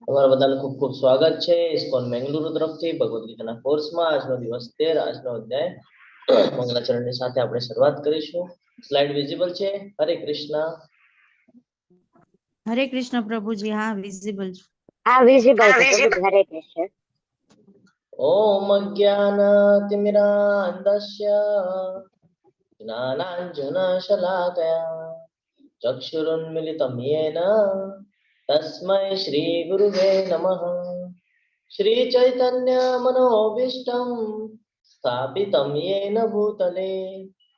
તમારા બધાને ખૂબ ખૂબ સ્વાગત છે ઇસ્કોન બેંગલુરુ તરફથી ભગવદ ગીતાના કોર્સમાં. આજનો દિવસ 13, આજનો અધ્યાય મંગલાચરણની સાથે આપણે શરૂઆત કરીશું. સ્લાઇડ વિઝિબલ છે? હરે કૃષ્ણ. હરે કૃષ્ણ પ્રભુજી. હા, વિઝિબલ છે. હા, વિઝિબલ છે. હરે કૃષ્ણ. ઓમ જ્ઞાનતિમિરાન્ધસ્ય જ્ઞાનાંજનશલાકયા ચક્ષુરુન્મિલિतं येन તસ્मै શ્રી ગુરુવે નમઃ. શ્રી ચૈતન્ય મનોભીષ્ટં સ્થાપિतं येन ભૂતલે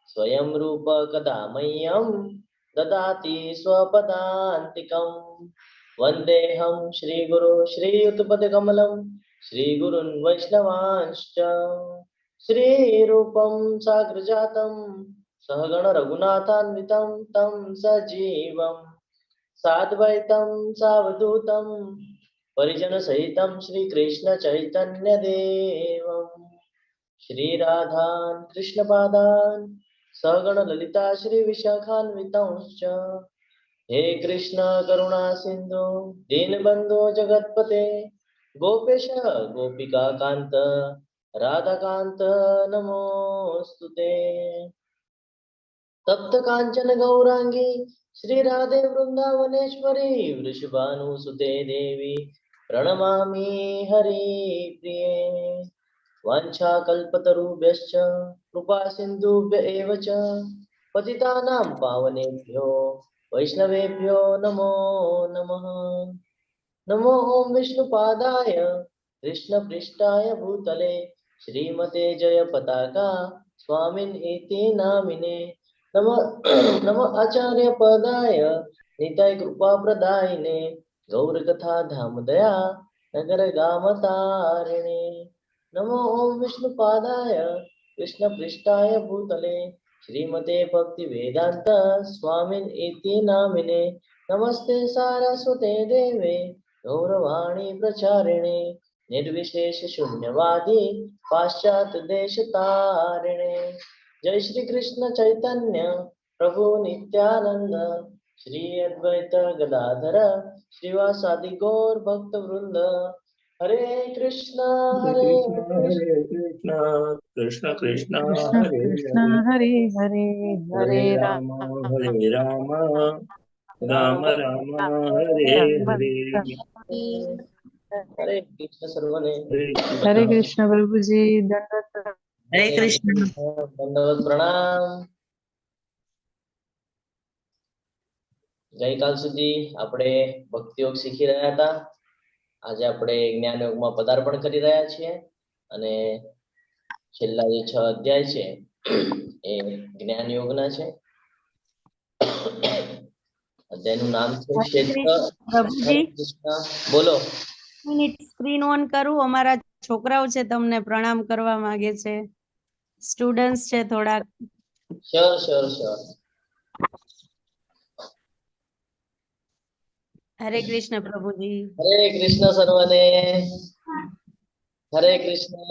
સ્વયં રૂપ કદા મह्यं દદાતિ સ્વપદાન્તિકં. વંદેહં શ્રી ગુરુ શ્રીયુતપદકમલં શ્રી ગુરુन् વૈષ્ણવાંશ્ચ. શ્રી રૂપં સાગ્રજાतं સહગણ રઘુનાથાન્વિतं तं સજીવં સાદ્વૈतं સાવધૂतं પરિજન સહિतं શ્રી કૃષ્ણ ચૈતન્ય દેવમ શ્રી રાધાન કૃષ્ણ પાદાન સહગણ લલિતા શ્રી વિશાખાન્વિતંશ્ચ. હે કૃષ્ણ કરુણા સિંધુ દીનબંધો જગતપતે ગોપેશ ગોપિકા કાંત રાધાકાંત નમોસ્તુતે. તપ્ત કાંચન ગૌરાંગી શ્રી રાધે વૃંદાવનેશ્વરી વૃષભાનુસુતે દેવી પ્રણમામી હરિપ્રિયે. વાંછાકલ્પતરુભ્યશ્ચ કૃપા સિંધુભ્ય એવ ચ પતિતાનાં પાવનેભ્યો વૈષ્ણવેભ્યો નમો નમઃ. નમો ઓમ વિષ્ણુપાદાય કૃષ્ણપૃષ્ઠાય ભૂતલે શ્રીમતે જય પતાકા સ્વામિન ઇતિ નામિને. નમઃ આચાર્ય પદાય નિતાય કૃપા પ્રદાયિને ગૌરકથા ધામદયા નગર ગામ તારિણે. નમો ઓમ વિષ્ણુપાદાય કૃષ્ણપૃષ્ઠાય ભૂતલે શ્રીમતે ભક્તિ વેદાંત સ્વામિન ઇતિ નામિને. નમસ્તે સારસ્વતે દેવે ગૌરવાણી પ્રચારિણે નિર્વિશેષ શૂન્યવાદી પાશ્ચાત દેશ તારિણે. જય શ્રી કૃષ્ણ ચૈતન્ય પ્રભુ નિત્યાનંદ શ્રી અદ્વૈત ગદાધર શ્રીવાસાદિ ગૌર ભક્ત વૃંદ. હરે કૃષ્ણ હરે કૃષ્ણ કૃષ્ણ કૃષ્ણ કૃષ્ણ હરે કૃષ્ણ હરે હરે હરે હરે રામ હરે રામ રામ રામ હરે હરે. હરે કૃષ્ણ સર્વને. હરે કૃષ્ણ પ્રભુજી. દંડવત. હરે કૃષ્ણ. દંડવત પ્રણામ. ગઈકાલ સુધી આપણે ભક્તિ યોગ શીખી રહ્યા હતા. આજે આપણે જ્ઞાન યોગમાં પદાર્પણ કરી રહ્યા છીએ અને છેલ્લા જે 6 અધ્યાય છે એ જ્ઞાન યોગના છે. અધ્યાયનું નામ છે ક્ષેત્ર. પ્રભુજી, બોલો. મિનિટ સ્ક્રીન ઓન કરું. અમારા છોકરાઓ છે, તમને પ્રણામ કરવા માંગે છે. સ્ટુડન્ટ્સ છે થોડાક. Sure sure sure. હરે કૃષ્ણ પ્રભુજી. હરે કૃષ્ણ સર્વને. હરે કૃષ્ણ.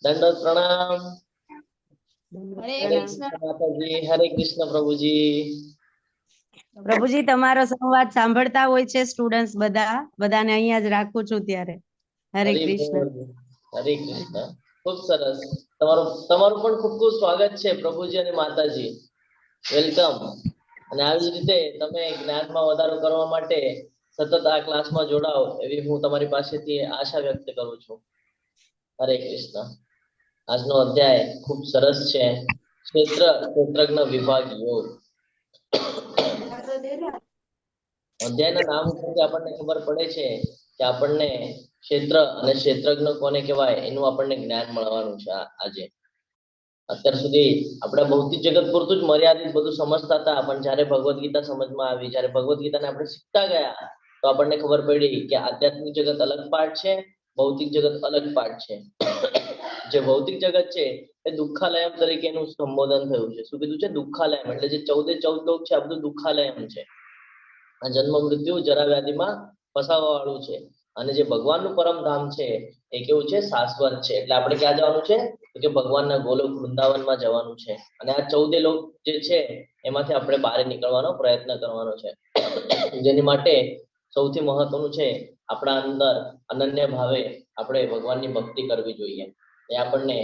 દંડવત પ્રણામ. હરે હરે કૃષ્ણ માતાજી. હરે કૃષ્ણ પ્રભુજી. પ્રભુજી, તમારો સંવાદ સાંભળતા હોય છે સ્ટુડન્ટ્સ બધાને અહીંયા જ રાખું છું ત્યારે. હરે કૃષ્ણ. હરે કૃષ્ણ. ખૂબ સરસ. તમારું પણ ખૂબ ખૂબ સ્વાગત છે પ્રભુજી અને માતાજી. વેલકમ. અને આવી જ રીતે તમે જ્ઞાનમાં વધારો કરવા માટે સતત આ ક્લાસમાં જોડાઓ એવી હું તમારી પાસેથી આશા વ્યક્ત કરું છું. હરે કૃષ્ણ. આજનો અધ્યાય ખૂબ સરસ છે. ક્ષેત્રજ્ઞ વિભાગ યોગ. અધ્યાયના નામ ઉપરથી આપણને ખબર પડે છે કે આપણને ક્ષેત્ર અને ક્ષેત્રજ્ઞ કોને કહેવાય એનું આપણને જ્ઞાન મળવાનું છે. આજે અત્યાર સુધી આપણે ભૌતિક જગત પૂરતું જ મર્યાદિત બધું સમજતા હતા, પણ જ્યારે ભગવદ્ ગીતા સમજમાં આવી, જ્યારે ભગવદ્ ગીતાને આપણે શીખતા ગયા તો આપણને ખબર પડી કે આધ્યાત્મિક જગત અલગ પાર્ટ છે, ભૌતિક જગત અલગ પાર્ટ છે. જે ભૌતિક જગત છે એ દુઃખાલયમ તરીકે એનું સંબોધન થયું છે. શું કીધું છે? દુઃખાલયમ. એટલે જે 14 લોક છે આ બધું દુઃખાલયમ છે. આ જન્મ મૃત્યુ જરા વ્યાધિમાં ફસાવા વાળું છે. અને જે ભગવાનનું પરમ ધામ છે એ કેવું છે? શાશ્વત છે. એટલે આપણે ક્યાં જવાનું છે? તો કે ભગવાનના ગોલોક વૃંદાવનમાં જવાનું છે અને આ 14 લોક જે છે એમાંથી આપણે બહાર નીકળવાનો પ્રયત્ન કરવાનો છે જેની માટે સૌથી મહત્વનું છે આપણા અંદર અનન્ય ભાવે આપણે ભગવાનની ભક્તિ કરવી જોઈએ એ આપણને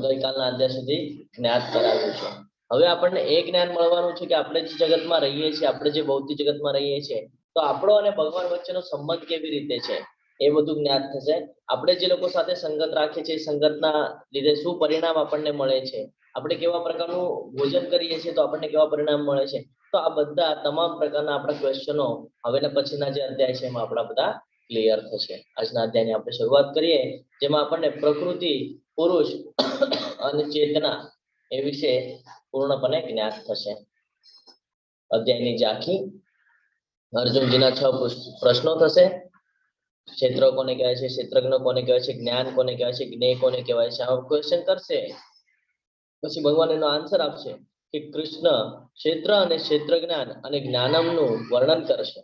ગઈકાલના અધ્યાય સુધી જ્ઞાત કરાવ્યું છે હવે આપણને એ જ્ઞાન મળવાનું છે કે આપણે જે જગતમાં રહીએ છીએ આપણે જે ભૌતિક જગતમાં રહીએ છીએ તો આપણો અને ભગવાન વચ્ચેનો સંબંધ કેવી રીતે છે એ બધું જ્ઞાત થશે આપણે જે લોકો સાથે સંગત રાખીએ છીએ સંગતના લીધે શું પરિણામ આપણને મળે છે આપણે કેવા પ્રકારનું ભોજન કરીએ છીએ તો આપણને કેવા પરિણામ મળે છે તો આ બધા તમામ પ્રકારના આપણા ક્વેશ્ચનો હવેના પછીના જે અધ્યાય છે એમાં આપણા બધા ક્લિયર થશે આજના અધ્યાયની આપણે શરૂઆત કરીએ જેમાં આપણને પ્રકૃતિ પુરુષ અને ચેતના એ વિશે પૂર્ણપણે જ્ઞાત થશે અધ્યાયની જે આખી અર્જુનજીના 6 પ્રશ્નો થશે ક્ષેત્ર કોને કહેવાય છે ક્ષેત્રજ્ઞ કોને કહેવાય છે જ્ઞાન કોને કહેવાય છે જ્ઞેય કોને કહેવાય છે આવા ક્વેશ્ચન કરશે પછી ભગવાન એનો આન્સર આપશે કે કૃષ્ણ ક્ષેત્ર અને ક્ષેત્ર જ્ઞાન અને જ્ઞાનમનું વર્ણન કરશે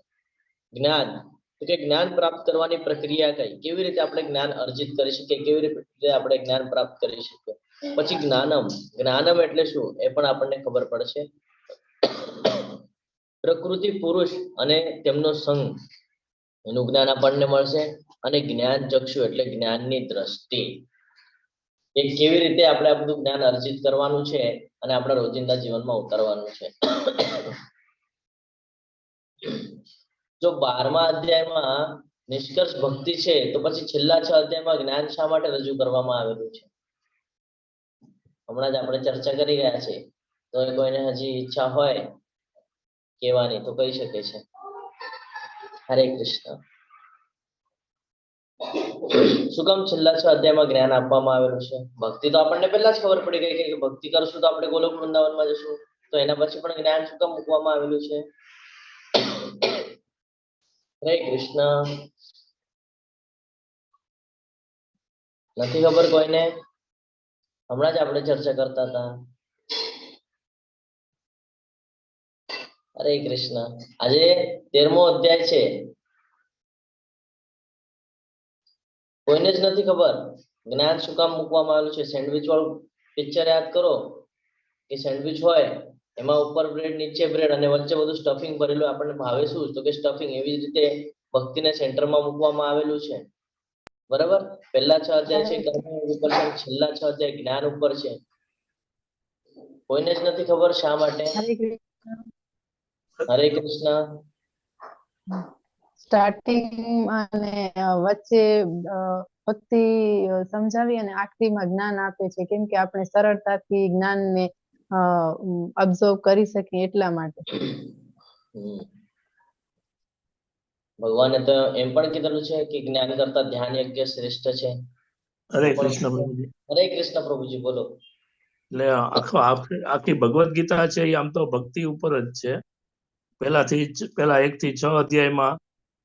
જ્ઞાન તો કે જ્ઞાન પ્રાપ્ત કરવાની પ્રક્રિયા કઈ કેવી રીતે આપણે જ્ઞાન અર્જિત કરી શકીએ કેવી રીતે આપણે જ્ઞાન પ્રાપ્ત કરી શકીએ પછી જ્ઞાનમ એટલે શું એ પણ આપણને ખબર પડશે પ્રકૃતિ પુરુષ અને તેમનો સંગ એનું જ્ઞાન આપણને મળશે અને જ્ઞાન ચક્ષુ એટલે જ્ઞાનની દ્રષ્ટિ એ કેવી રીતે આપણે આ બધું જ્ઞાન અર્જિત કરવાનું છે અને આપણા રોજિંદા જીવનમાં ઉતારવાનું છે જો 12મા અધ્યાયમાં નિષ્કર્ષ ભક્તિ છે તો પછી છેલ્લા 6 અધ્યાયમાં જ્ઞાન શા માટે રજૂ કરવામાં આવેલું છે હમણાં જ આપણે ચર્ચા કરી રહ્યા છે તો એ કોઈને હજી ઈચ્છા હોય કહેવાની તો કહી શકે છે હરે કૃષ્ણ શું કામ છેલ્લા 6 અધ્યાયમાં જ્ઞાન આપવામાં આવેલું છે ભક્તિ તો આપણને પહેલા જ ખબર પડી ગઈ કે ભક્તિ કરશું તો આપણે ગોલોક વૃંદાવનમાં જશું તો એના પછી પણ જ્ઞાન શું કામ મૂકવામાં આવેલું છે હરે કૃષ્ણ નથી ખબર કોઈને હમણાં જ આપણે ચર્ચા કરતા હતા હરે કૃષ્ણ આજે 13મો અધ્યાય છે કોઈને જ નથી ખબર જ્ઞાન શું કામ મૂકવામાં આવેલું છે સેન્ડવિચ વાળું પિક્ચર યાદ કરો કે સેન્ડવિચ હોય એમાં ઉપર બ્રેડ નીચે બ્રેડ અને વચ્ચે બધું સ્ટફિંગ ભરેલું આપણને ભાવે શું તો કે સ્ટફિંગ એવી જ રીતે ભક્તિને સેન્ટરમાં મૂકવામાં આવેલું છે બરાબર પહેલા 6 અધ્યાય છે કર્મ ઉપર છે છેલ્લા 6 અધ્યાય જ્ઞાન ઉપર છે કોઈને જ નથી ખબર શા માટે હરે કૃષ્ણ સ્ટાર્ટિંગ અને વચ્ચે ભક્તિ સમજાવી અને આખરીમાં જ્ઞાન આપે છે કેમ કે આપણે સરળતાથી જ્ઞાનને અબ્ઝર્વ કરી શકીએ એટલા માટે ભગવાને તો એમ પણ કીધેલું છે કે જ્ઞાન કરતા ધ્યાન યજ્ઞ શ્રેષ્ઠ છે હરે કૃષ્ણ પ્રભુજી હરે કૃષ્ણ પ્રભુજી બોલો એટલે આખી ભગવદ ગીતા છે એ આમ તો ભક્તિ ઉપર જ છે પહેલા 1 થી 6 અધ્યાયમાં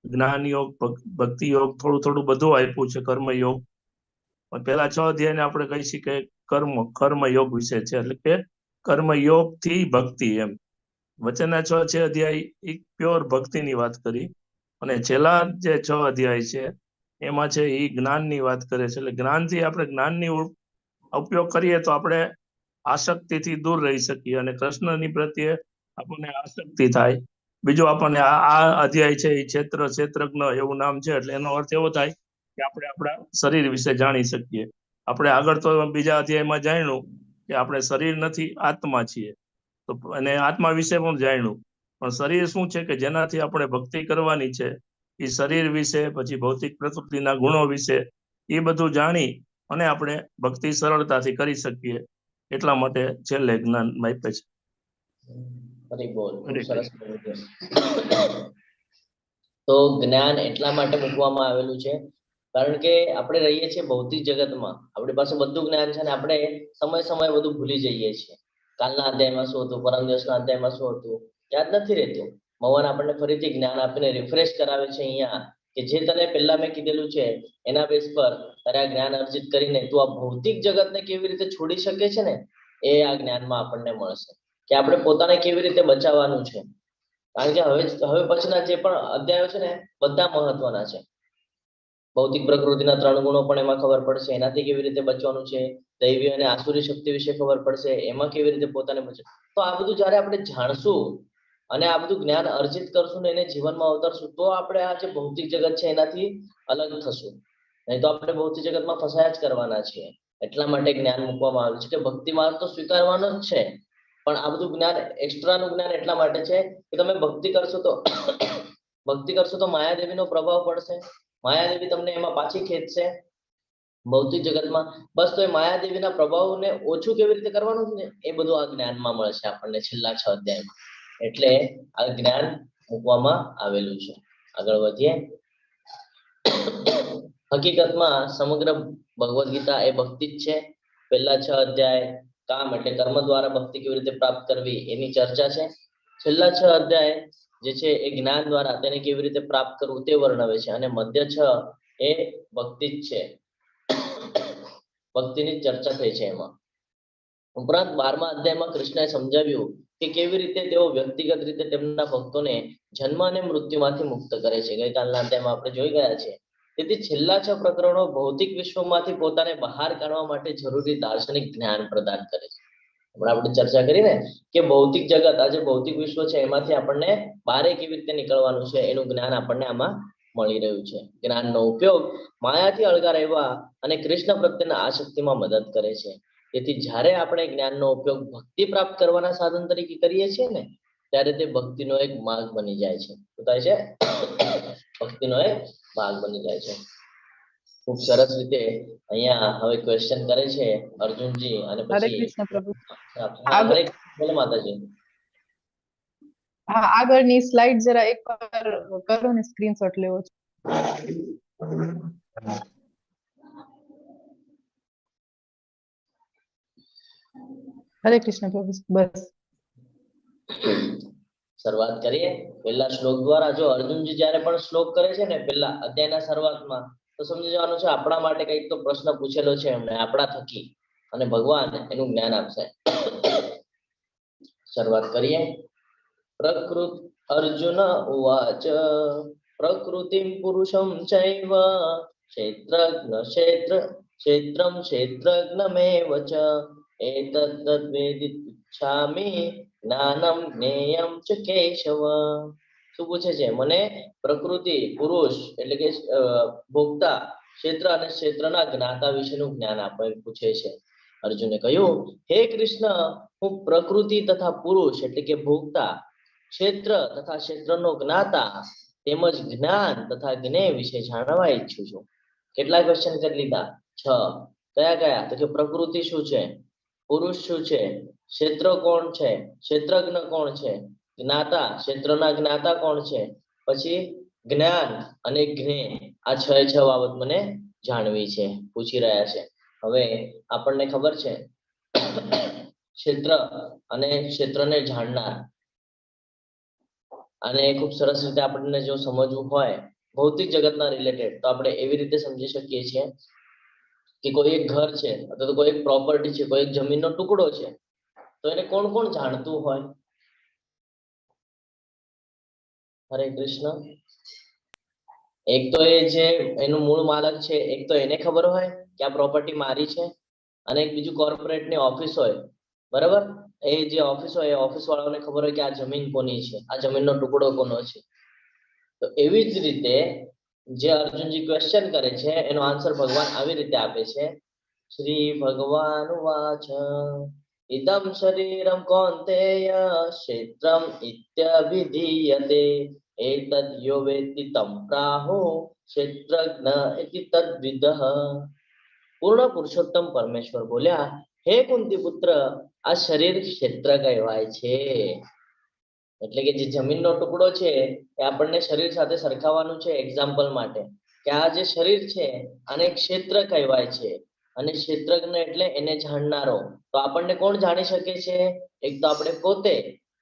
જ્ઞાન યોગ ભક્તિ યોગ થોડું બધું આપ્યું છે કર્મ યોગ પણ પહેલા 6 અધ્યાયને આપણે કહી શકીએ કર્મ યોગ વિશે છે એટલે કે કર્મ યોગ થી ભક્તિ એમ વચનના 6 અધ્યાય એક પ્યોર ભક્તિની વાત કરી અને છેલ્લા જે 6 અધ્યાય છે એમાં છે એ જ્ઞાનની વાત કરે છે એટલે જ્ઞાનથી આપણે જ્ઞાનની ઉપયોગ કરીએ તો આપણે આસક્તિથી દૂર રહી શકીએ અને કૃષ્ણની પ્રત્યે આપણને આસક્તિ થાય બીજું આપણને આ અધ્યાય છે એ ક્ષેત્રજ્ઞ એવું નામ છે એટલે એનો અર્થ એવો થાય કે આપણે આપણા શરીર વિશે જાણી શકીએ આપણે આગળ તો બીજા અધ્યાયમાં જાણ્યું કે આપણે શરીર નથી આત્મા છીએ તો અને આત્મા વિશે પણ જાણ્યું પણ શરીર શું છે કે જેનાથી આપણે ભક્તિ કરવાની છે એ શરીર વિશે પછી ભૌતિક પ્રકૃતિના ગુણો વિશે એ બધું જાણી અને આપણે ભક્તિ સરળતાથી કરી શકીએ એટલા માટે છેલ્લે જ્ઞાન માપે છે હરિ બોલ ખૂબ સરસ તો જ્ઞાન એટલા માટે મૂકવામાં આવેલું છે કારણ કે આપણે રહીએ છીએ ભૌતિક જગતમાં આપણી પાસે બધું જ્ઞાન છે અને આપણે સમય બધું ભૂલી જઈએ છીએ કાલના અધ્યાયમાં શું હતું પરમ દિવસના અધ્યાયમાં શું હતું યાદ નથી રહેતું ભગવાન આપણને ફરીથી જ્ઞાન આપીને રિફ્રેશ કરાવે છે અહીંયા કે જે તને પહેલા મેં કીધેલું છે એના બેઝ પર તારે આ જ્ઞાન અર્જિત કરીને તું આ ભૌતિક જગતને કેવી રીતે છોડી શકે છે ને એ આ જ્ઞાનમાં આપણને મળશે કે આપણે પોતાને કેવી રીતે બચાવવાનું છે કારણ કે હવે પછીના જે પણ અધ્યાયો છે ને બધા મહત્વના છે ભૌતિક પ્રકૃતિના 3 ગુણો પણ એમાં ખબર પડશે, એનાથી કેવી રીતે બચવાનું છે, દૈવી અને આસુરી શક્તિ વિશે ખબર પડશે, એમાં કેવી રીતે પોતાને બચે. તો આ બધું જ્યારે આપણે જાણશું અને આ બધું જ્ઞાન અર્જિત કરશું ને એને જીવનમાં અવતરશું તો આપણે આ જે ભૌતિક જગત છે એનાથી અલગ થશું. નહીં તો આપણે ભૌતિક જગતમાં ફસાયા જ કરવાના છીએ. એટલા માટે જ્ઞાન મૂકવામાં આવ્યું છે કે ભક્તિ માર્ગ તો સ્વીકારવાનો જ છે, પણ આ બધું જ્ઞાન એક્સ્ટ્રાનું જ્ઞાન એટલા માટે છે કે તમે ભક્તિ કરશો તો માયાદેવીનો પ્રભાવ પડશે, માયાદેવી તમને એમાં પાછી ખેંચશે ભૌતિક જગતમાં. બસ તો એ માયાદેવીના પ્રભાવને ઓછું કેવી રીતે કરવાનું છે ને એ બધું આ જ્ઞાનમાં મળશે આપણને છેલ્લા 6 અધ્યાયમાં. એટલે આ જ્ઞાન મૂકવામાં આવેલું છે. આગળ વધીએ. હકીકતમાં સમગ્ર ભગવદ ગીતા એ ભક્તિ જ છે. પહેલા 6 અધ્યાય કામ એટલે કર્મ દ્વારા ભક્તિ કેવી રીતે પ્રાપ્ત કરવી એની ચર્ચા છે. છેલ્લા 6 અધ્યાય જે છે એ જ્ઞાન દ્વારા તેને કેવી રીતે પ્રાપ્ત કરવું તે વર્ણવે છે, અને મધ્ય 6 એ ભક્તિ જ છે, ભક્તિની ચર્ચા થઈ છે એમાં. ઉપરાંત 12મા અધ્યાયમાં કૃષ્ણએ સમજાવ્યું કે કેવી રીતે તેઓ વ્યક્તિગત રીતે તેમના ભક્તોને જન્મ અને મૃત્યુમાંથી મુક્ત કરે છે. ગઈકાલના અધ્યાયમાં આપણે જોઈ ગયા છે. તેથી છેલ્લા 6 પ્રકરણો ભૌતિક વિશ્વમાંથી પોતાને બહાર કાઢવા માટે જરૂરી દાર્શનિક જ્ઞાન પ્રદાન કરે છે. હમણાં આપણે ચર્ચા કરી ને કે ભૌતિક જગત, આ જે ભૌતિક વિશ્વ છે એમાંથી આપણને બહાર કેવી રીતે નીકળવાનું છે એનું જ્ઞાન આપણને આમાં મળી રહ્યું છે. જ્ઞાનનો ઉપયોગ માયાથી અળગા રહેવા અને કૃષ્ણ પ્રત્યેના આસક્તિમાં મદદ કરે છે. તેથી જ્યારે આપણે જ્ઞાનનો ઉપયોગ ભક્તિ પ્રાપ્ત કરવાના સાધન તરીકે કરીએ છીએ ને ત્યારે તે ભક્તિનો એક માર્ગ બની જાય છે. શું થાય છે? ભક્તિનો એક ભાગ બની જાય છે. ખૂબ સરસ રીતે અહીંયા હવે ક્વેશ્ચન કરે છે અર્જુનજી, અને હરે પછી કૃષ્ણ પ્રભુ. હા, હરે બોલો માતાજી. હા, આગળની સ્લાઇડ જરા એકવાર કરો ને, સ્ક્રીનશોટ લેવો છે. હરે કૃષ્ણ પ્રભુ. બસ શરૂઆત કરીએ પહેલા શ્લોક દ્વારા. જો અર્જુનજી જ્યારે પણ શ્લોક કરે છે ને પહેલા અધ્યાયના શરૂઆતમાં, તો સમજી જવાનું છે આપણા માટે કંઈક તો પ્રશ્ન પૂછેલો છે એમણે આપણા થકી, અને ભગવાન એનું જ્ઞાન આપશે. શરૂઆત કરીએ. પ્રકૃત અર્જુન ઉવાચ પ્રકૃતિમ પુરુષમ ચૈવ ક્ષેત્રમ ક્ષેત્રજ્ઞમેવ ચ એતદ્ વેદિચ્છામિ જ્ઞાનમ જ્ઞેયમ ચ કેશવ. શું પૂછે છે? મને પ્રકૃતિ, પુરુષ એટલે કે ભોગતા, ક્ષેત્ર અને ક્ષેત્રના જ્ઞાતા વિશેનું જ્ઞાન આપો એમ પૂછે છે. અર્જુને કહ્યું, હે કૃષ્ણ, હું પ્રકૃતિ તથા પુરુષ એટલે કે ભોગતા, ક્ષેત્ર તથા ક્ષેત્રનો જ્ઞાતા તેમજ જ્ઞાન તથા જ્ઞેય વિશે જાણવા ઈચ્છું છું. કેટલા ક્વેશ્ચન કરી લીધા? 6. કયા કયા? તો કે પ્રકૃતિ શું છે, પુરુષ શું છે, ક્ષેત્ર કોણ છે, ક્ષેત્રજ્ઞ કોણ છે, જ્ઞાતા, ક્ષેત્રના જ્ઞાતા કોણ છે, પછી જ્ઞાન અને જ્ઞેય. આ 6 બાબત મને જાણવી છે, પૂછી રહ્યા છે. હવે આપણને ખબર છે ક્ષેત્ર અને ક્ષેત્રને જાણનાર, અને ખૂબ સરસ રીતે આપણને જો સમજવું હોય ભૌતિક જગતના રિલેટેડ, તો આપણે એવી રીતે સમજી શકીએ છીએ કે કોઈ એક ઘર છે અથવા તો કોઈ એક પ્રોપર્ટી છે, કોઈ એક જમીનનો ટુકડો છે, તો એને કોણ કોણ જાણતું હોય? હરે કૃષ્ણ. એક તો એ જે એનું મૂળ માલક છે, એક તો એને ખબર હોય કે આ પ્રોપર્ટી મારી છે, અને એક બીજું કોર્પોરેટની ઓફિસ હોય, બરાબર? એ જે ઓફિસ હોય એ ઓફિસ વાળાઓને ખબર હોય કે આ જમીન કોની છે, આ જમીનનો ટુકડો કોનો છે. તો એવી જ રીતે જે અર્જુનજી ક્વેશ્ચન કરે છે એનો આન્સર ભગવાન આવી રીતે આપે છે. શ્રી ભગવાન વાચ ઇદમ શરીરમ કૌંતેય ક્ષેત્રમ ઇત્યભિધીયતે એતદ્ યો વેત્તિ तं પ્રાહુ ક્ષેત્રજ્ઞ ઇતિ તદ્વિદઃ. પૂર્ણ પુરુષોત્તમ પરમેશ્વર બોલ્યા, હે કુંતી પુત્ર, આ શરીર ક્ષેત્ર કહેવાય છે. એટલે કે જે જમીનનો ટુકડો છે એ આપણને શરીર સાથે સરખાવવાનું છે એક્ઝામ્પલ માટે, કે આ જે શરીર છે આને ક્ષેત્ર કહેવાય છે, અને ક્ષેત્રજ્ઞ એટલે એને જાણનારો. તો આપણને કોણ જાણી શકે છે? એક તો આપણે પોતે,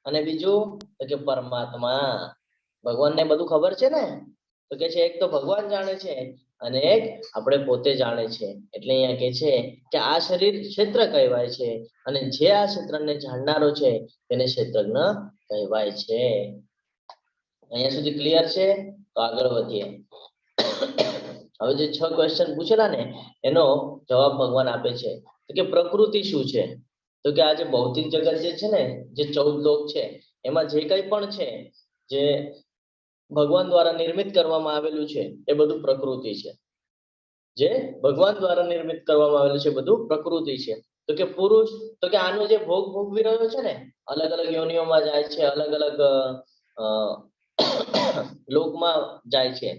અને બીજું તો કે પરમાત્મા. ભગવાનને બધું ખબર છે ને, તો કે છે એક તો ભગવાન જાણે છે અને એક આપણે પોતે જાણે છે. એટલે અહીંયા કે છે કે આ શરીર ક્ષેત્ર કહેવાય છે, અને જે આ ક્ષેત્રને જાણનારો છે તેને ક્ષેત્રજ્ઞ કહેવાય છે. અહીંયા સુધી ક્લિયર છે? તો આગળ વધીએ. હવે જે 6 ક્વેશ્ચન પૂછેલા ને એનો જવાબ ભગવાન આપે છે તો કે પ્રકૃતિ શું છે તો કે આ જે ભૌતિક જગત જે છે ને જે 14 લોક છે એમાં જે કંઈ પણ છે જે ભગવાન દ્વારા નિર્મિત કરવામાં આવેલું છે એ બધું પ્રકૃતિ છે જે ભગવાન દ્વારા નિર્મિત કરવામાં આવેલું છે બધું પ્રકૃતિ છે તો કે પુરુષ તો કે આનો જે ભોગ ભોગવી રહ્યો છે ને અલગ અલગ યોનિઓમાં જાય છે અલગ અલગ લોકમાં જાય છે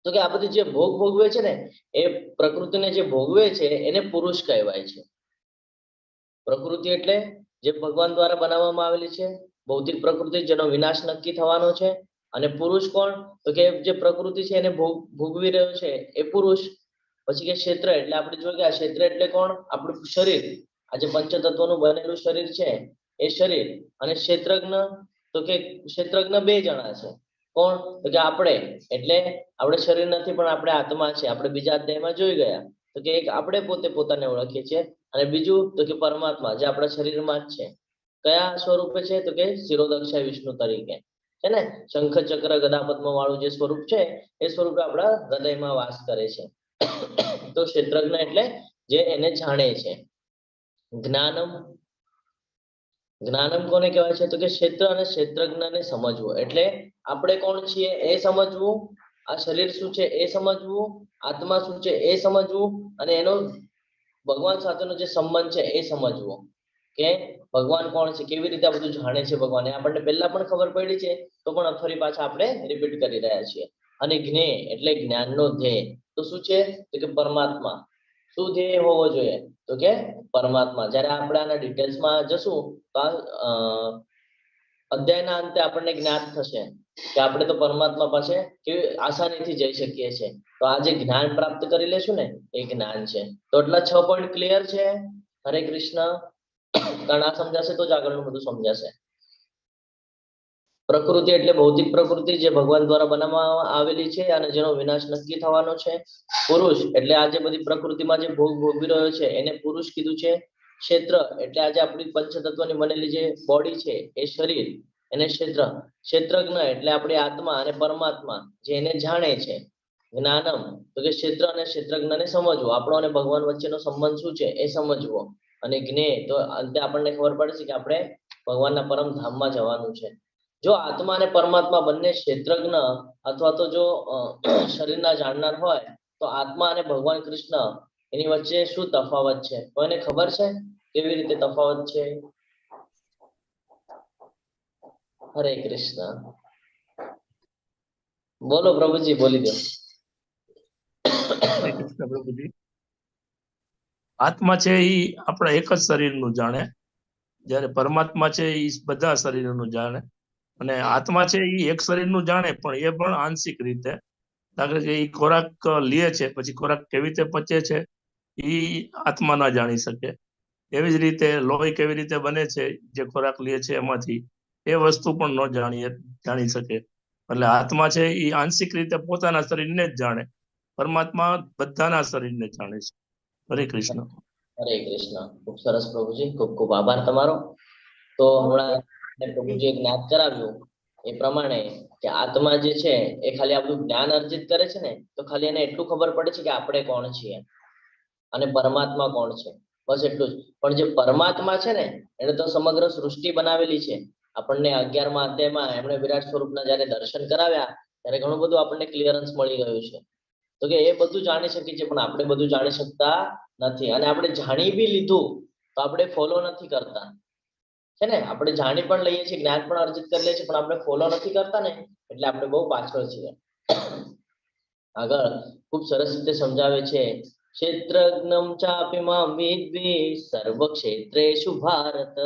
તો કે આ બધું જે ભોગ ભોગવે છે ને એ પ્રકૃતિને જે ભોગવે છે એને પુરુષ કહેવાય છે પ્રકૃતિ એટલે જે ભગવાન દ્વારા બનાવવામાં આવેલી છે ભૌતિક પ્રકૃતિ જેનો વિનાશ નક્કી થવાનો છે અને પુરુષ કોણ તો કે જે પ્રકૃતિ છે એને ભોગવી રહ્યો છે એ પુરુષ પછી કે ક્ષેત્ર એટલે આપણે જોઈએ કે આ ક્ષેત્ર એટલે કોણ આપણું શરીર આ જે પંચતત્વનું બનેલું શરીર છે એ શરીર અને ક્ષેત્રજ્ઞ તો કે ક્ષેત્રજ્ઞ બે જણા છે કોણ તો કે આપણે એટલે આપણે શરીર નથી પણ આપણે આત્મા છે આપણે બીજા અધ્યાયમાં જોઈ ગયા તો કે એક આપણે પોતે પોતાને ઓળખીએ છીએ અને બીજું તો કે પરમાત્મા જે આપણા શરીરમાં જ છે કયા સ્વરૂપે છે તો કે શિરોદક્ષાય વિષ્ણુ તરીકે છે ને શંખ ચક્ર ગદા પદ્મ વાળું જે સ્વરૂપ છે એ સ્વરૂપે આપણા હૃદયમાં વાસ કરે છે તો ક્ષેત્રજ્ઞ એટલે જે એને જાણે છે જ્ઞાનમ જ્ઞાનમ કોને કહેવાય છે તો કે ક્ષેત્ર અને ક્ષેત્રજ્ઞને સમજવું એટલે આપણે કોણ છીએ એ સમજવું આ શરીર શું છે એ સમજવું આત્મા શું છે એ સમજવું અને એનો ભગવાન સાથેનો જે સંબંધ છે એ સમજવો કે ભગવાન કોણ છે કેવી રીતે આ બધું જાણે છે ભગવાન એ આપણને પહેલા પણ ખબર પડી છે તો પણ ફરી પાછા આપણે રિપીટ કરી રહ્યા છીએ અને જ્ઞેય એટલે જ્ઞાનનો ધ્યેય તો શું છે તો કે પરમાત્મા શું ધ્યેય હોવો જોઈએ તો કે પરમાત્મા જ્યારે આપણે આના ડિટેલ્સમાં જશું તો અધ્યાયના અંતે આપણને જ્ઞાત થશે કે આપણે તો પરમાત્મા પાસે કેવી આસાનીથી જઈ શકીએ છીએ તો આ જે જ્ઞાન પ્રાપ્ત કરી લેશું ને એ જ્ઞાન છે તો એટલા 6 પોઈન્ટ ક્લિયર છે હરે કૃષ્ણ કારણ આ સમજાશે તો જ આગળનું બધું સમજાશે પ્રકૃતિ એટલે ભૌતિક પ્રકૃતિ જે ભગવાન દ્વારા બનાવવામાં આવેલી છે અને જેનો વિનાશ નક્કી થવાનો છે પુરુષ એટલે આ જે બધી પ્રકૃતિમાં જે ભોગ ભોગવી રહ્યો છે એને પુરુષ કીધું છે ક્ષેત્ર એટલે આજે આપણી પંચતત્વની બનેલી જે બોડી છે એ શરીર એને ક્ષેત્ર ક્ષેત્રજ્ઞ એટલે આપણી આત્મા અને પરમાત્મા જે એને જાણે છે જ્ઞાનમ તો કે ક્ષેત્ર અને ક્ષેત્રજ્ઞને સમજવું આપણો અને ભગવાન વચ્ચેનો સંબંધ શું છે એ સમજવો અને જ્ઞેય તો અંતે આપણને ખબર પડે છે કે આપણે ભગવાનના પરમ ધામમાં જવાનું છે જો આત્મા અને પરમાત્મા બંને ક્ષેત્રજ્ઞ અથવા તો જો શરીરના જાણનાર હોય તો આત્મા અને ભગવાન કૃષ્ણ એની વચ્ચે શું તફાવત છે કોઈને ખબર છે કેવી રીતે તફાવત છે હરે કૃષ્ણ બોલો પ્રભુજી બોલી દો હરે કૃષ્ણ પ્રભુજી આત્મા છે એ આપણા એક જ શરીરનું જાણે જ્યારે પરમાત્મા છે એ બધા શરીરનું જાણે અને આત્મા છે એ એક શરીરનું જાણે પણ એ પણ આંશિક રીતે દાખલા કે એ ખોરાક લે છે પછી ખોરાક કેવી રીતે પચે છે એ આત્મા ના જાણી શકે એવી જ રીતે લોહી કેવી રીતે બને છે જે ખોરાક લે છે એમાંથી એ વસ્તુ પણ ન જાણી શકે એટલે આત્મા છે એ આંશિક રીતે પોતાના શરીરને જ જાણે પરમાત્મા બધાના શરીરને જાણે છે હરે કૃષ્ણ હરે કૃષ્ણ ખૂબ સરસ પ્રભુજી ખૂબ ખૂબ આભાર તમારો તો હમણાં પ્રભુજીએ જ્ઞાત કરાવ્યું એ પ્રમાણે કે આત્મા જે છે એ ખાલી આપણું જ્ઞાન અર્જિત કરે છે ને તો ખાલી એને એટલું ખબર પડે છે કે આપણે કોણ છીએ અને પરમાત્મા કોણ છે બસ એટલું જ પણ જે પરમાત્મા છે ને એને તો સમગ્ર સૃષ્ટિ બનાવેલી છે આપણને 11મા અધ્યાયમાં એમણે વિરાટ સ્વરૂપના જ્યારે દર્શન કરાવ્યા ત્યારે ઘણું બધું આપણને ક્લિયરન્સ મળી ગયું છે તો કે એ બધું જાણી શકીએ છીએ પણ આપણે બધું જાણી શકતા નથી અને આપણે જાણી બી લીધું તો આપણે ફોલો નથી કરતા છે ને આપણે જાણી પણ લઈએ છીએ જ્ઞાન પણ અર્જિત કરી લઈએ છીએ પણ આપણે ફોલો નથી કરતા ને એટલે આપણે બહુ પાછળ છીએ આગળ ખૂબ સરસ રીતે સમજાવે છે ક્ષેત્રજ્ઞમ ચાપી મામ વિદ્વિ સર્વ ક્ષેત્રેષુ ભારત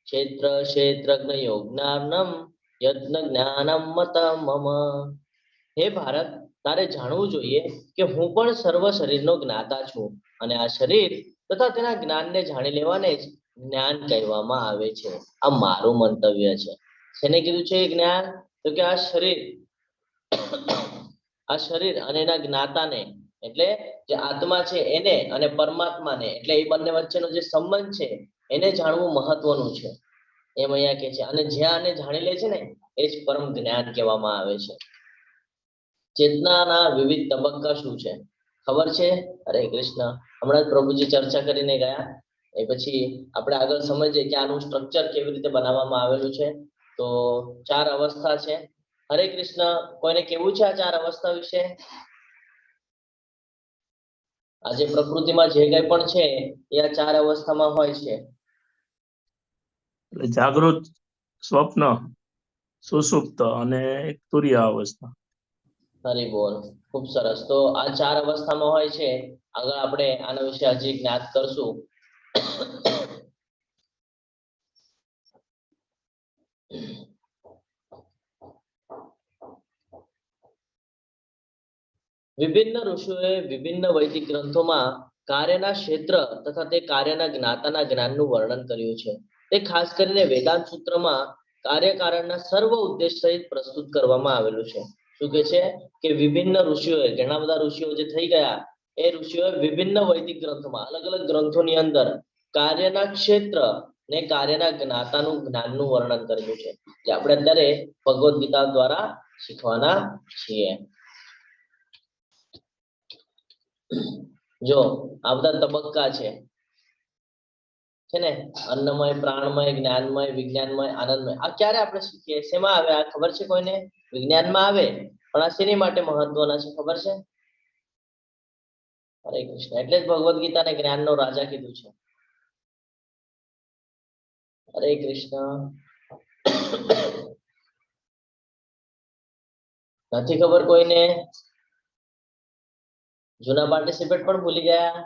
ક્ષેત્ર ક્ષેત્રજ્ઞ યોજ્ઞાનમ યજ્ઞ જ્ઞાનમ મત મમ હે ભારત તારે જાણવું જોઈએ કે હું પણ સર્વ શરીરનો જ્ઞાતા છું અને આ શરીર તથા તેના જ્ઞાનને જાણી લેવાને જ જ્ઞાન કહેવામાં આવે છે આ મારું મંતવ્ય છે શેને કીધું છે જ્ઞાન તો કે આ શરીર અને એના જ્ઞાતાને એટલે જે આત્મા છે એને અને પરમાત્માને એટલે એ બંને વચ્ચેનો જે સંબંધ છે એને જાણવું મહત્વનું છે એમ અહીંયા કે છે અને જ્યાં આને જાણી લે છે ને એ જ પરમ જ્ઞાન કહેવામાં આવે છે ચેતનાના વિવિધ તબક્કા શું છે ખબર છે? હરે કૃષ્ણ. હમણાં જ પ્રભુજી ચર્ચા કરીને ગયા. એ પછી આપણે આગળ સમજીએ કે આનું સ્ટ્રક્ચર કેવી રીતે બનાવવામાં આવેલું છે. તો 4 અવસ્થા છે. હરે કૃષ્ણ. કોઈને કેવું છે આ 4 અવસ્થા વિશે? આ જે પ્રકૃતિમાં જે કંઈ પણ છે એ આ 4 અવસ્થામાં હોય છે. એટલે જાગૃત, સ્વપ્ન, સુષુપ્ત અને એક તુર્ય અવસ્થા. હરી બોલ. ખૂબ સરસ. તો આ 4 અવસ્થામાં હોય છે. આગળ આપણે આના વિશે હજી જ્ઞાત કરશું. વિભિન્ન ઋષિઓએ વિભિન્ન વૈદિક ગ્રંથોમાં કાર્યના ક્ષેત્ર તથા તે કાર્યના જ્ઞાતાના જ્ઞાનનું વર્ણન કર્યું છે. તે ખાસ કરીને વેદાંત સૂત્રમાં કાર્યકારણના સર્વ ઉદ્દેશ સહિત પ્રસ્તુત કરવામાં આવેલું છે. શું કે છે કે વિભિન્ન ઋષિઓએ, ઘણા બધા ઋષિઓ જે થઈ ગયા, એ ઋષિઓએ વિભિન્ન વૈદિક ગ્રંથોમાં, અલગ અલગ ગ્રંથોની અંદર કાર્યના ક્ષેત્ર ને કાર્યના જ્ઞાતાનું જ્ઞાનનું વર્ણન કર્યું છે, જે આપણે અત્યારે ભગવદ ગીતા દ્વારા શીખવાના છીએ. જો આ બધા તબક્કા છે ને, અન્નમય, પ્રાણમય, જ્ઞાનમય, વિજ્ઞાનમય, આનંદમય. આ ક્યારે આપણે શીખીએ? શેમાં આવે આ ખબર છે કોઈને? વિજ્ઞાનમાં આવે. પણ આ શેની માટે મહત્વના છે ખબર છે? હરે કૃષ્ણ. એટલે જ ભગવદ ગીતાને જ્ઞાનનો રાજા કીધું છે. હરે કૃષ્ણ. નથી ખબર કોઈને? જૂના પાર્ટિસિપેટ પણ ભૂલી ગયા?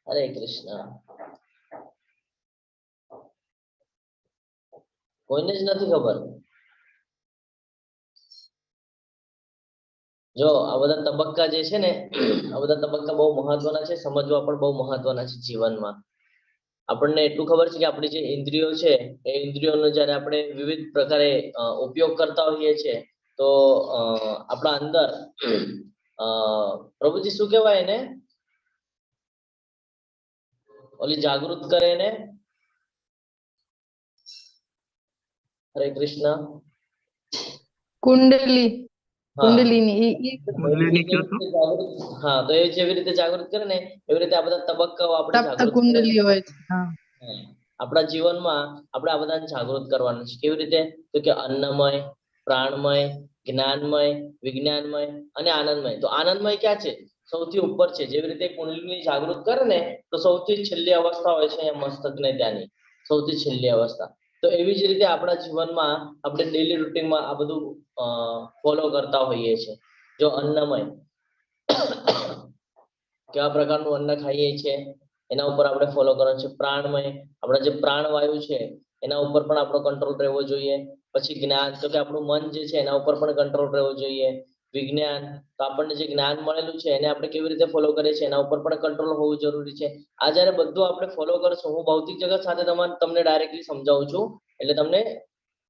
હરે કૃષ્ણ. કોઈને જ નથી ખબર? જો આ બધા તબક્કા જે છે ને, આ બધા તબક્કા બહુ મહત્વના છે, સમજવા પણ બહુ મહત્વના છે જીવનમાં. આપણને એટલું ખબર છે કે આપણી જે ઇન્દ્રિયો છે, એ ઇન્દ્રિયોનો જ્યારે આપણે વિવિધ પ્રકારે ઉપયોગ કરતા હોઈએ છીએ, તો આપણા અંદર પ્રભુજી શું કહેવાય એને? ઓલી જાગૃત કરે એને? હરે કૃષ્ણ. કુંડલી, હા. કુંડલીની કુંડલીની કયો તો? હા, તો એ જેવી રીતે જાગૃત કરે ને, એવી રીતે આ બધા તબક્કાઓ આપણે સપ્ત જાગૃત કુંડલી હોય છે. હા. આપણા જીવનમાં આપણે આ બધાને જાગૃત કરવાનું છે. કેવી રીતે? તો કે અન્નમય, પ્રાણમય, જ્ઞાનમય, વિજ્ઞાનમય અને આનંદમય. તો આનંદમય ક્યાં છે? સૌથી ઉપર છે. જેવી રીતે કુંડલીની જાગૃત કરે ને, તો સૌથી છેલ્લી અવસ્થા હોય છે અહીંયા મસ્તકને ત્યાંની, સૌથી છેલ્લી અવસ્થા. તો એવી જ રીતે આપણા જીવનમાં આપણે ડેલી રૂટીનમાં આ બધું ફોલો કરતા હોઈએ છીએ. જો અન્નમય, કેવા પ્રકારનું અન્ન ખાઈએ છીએ એના ઉપર આપણે ફોલો કરવાનું છે. પ્રાણમય, આપણા જે પ્રાણવાયુ છે એના ઉપર પણ આપણો કંટ્રોલ રહેવો જોઈએ. પછી જ્ઞાન, તો કે આપણું મન જે છે એના ઉપર પણ કંટ્રોલ રહેવો જોઈએ. વિજ્ઞાન, તો આપણને જે જ્ઞાન મળેલું છે એને આપણે કેવી રીતે ફોલો કરીએ છીએ એના ઉપર પણ કંટ્રોલ હોવું જરૂરી છે. આ જ્યારે બધું આપણે ફોલો કરશું, હું ભૌતિક જગત સાથે તમને ડાયરેક્ટલી સમજાવું છું એટલે તમને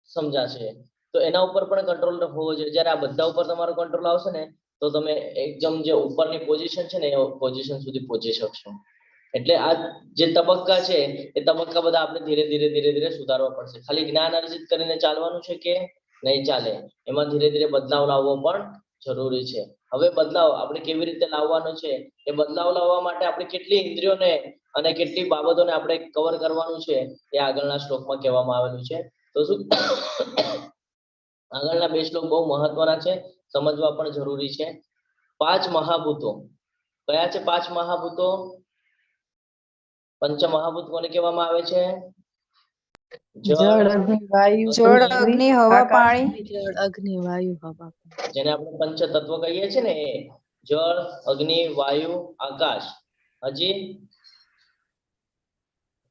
સમજાશે. તો એના ઉપર પણ કંટ્રોલ હોવો જોઈએ. જ્યારે આ બધા ઉપર તમારો કંટ્રોલ આવશે ને, તો તમે એકદમ જે ઉપરની પોઝિશન છે ને એ પોઝિશન સુધી પહોંચી શકશો. એટલે આ જે તબક્કા છે એ તબક્કા બધા આપણે ધીરે ધીરે ધીરે ધીરે સુધારવા પડશે. ખાલી જ્ઞાન અર્જિત કરીને ચાલવાનું છે કે નહીં ચાલે. એમાં ધીરે ધીરે બદલાવ લાવવો પણ જરૂરી છે. હવે બદલાવ આપણે કેવી રીતે લાવવાનો છે, એ બદલાવ લાવવા માટે આપણે કેટલી ઇન્દ્રિયોને અને કેટલી બાબતોને આપણે કવર કરવાનું છે એ આગળના શ્લોકમાં કહેવામાં આવેલું છે. તો શું આગળના 2 શ્લોક બહુ મહત્વના છે, સમજવા પણ જરૂરી છે. 5 મહાભૂતો કયા છે? 5 મહાભૂતો. પંચ મહાભૂત કોને કહેવામાં આવે છે? જળ, અગ્નિ, વાયુ, જળ, પૃથ્વી, અગ્નિ, હવા, આકાશ. પાણી. જળ, અગ્નિ, વાયુ, હવા. જેને આપણે પંચ તત્વ કહીએ છીએ ને, એ જળ, અગ્નિ, વાયુ, આકાશ, હજી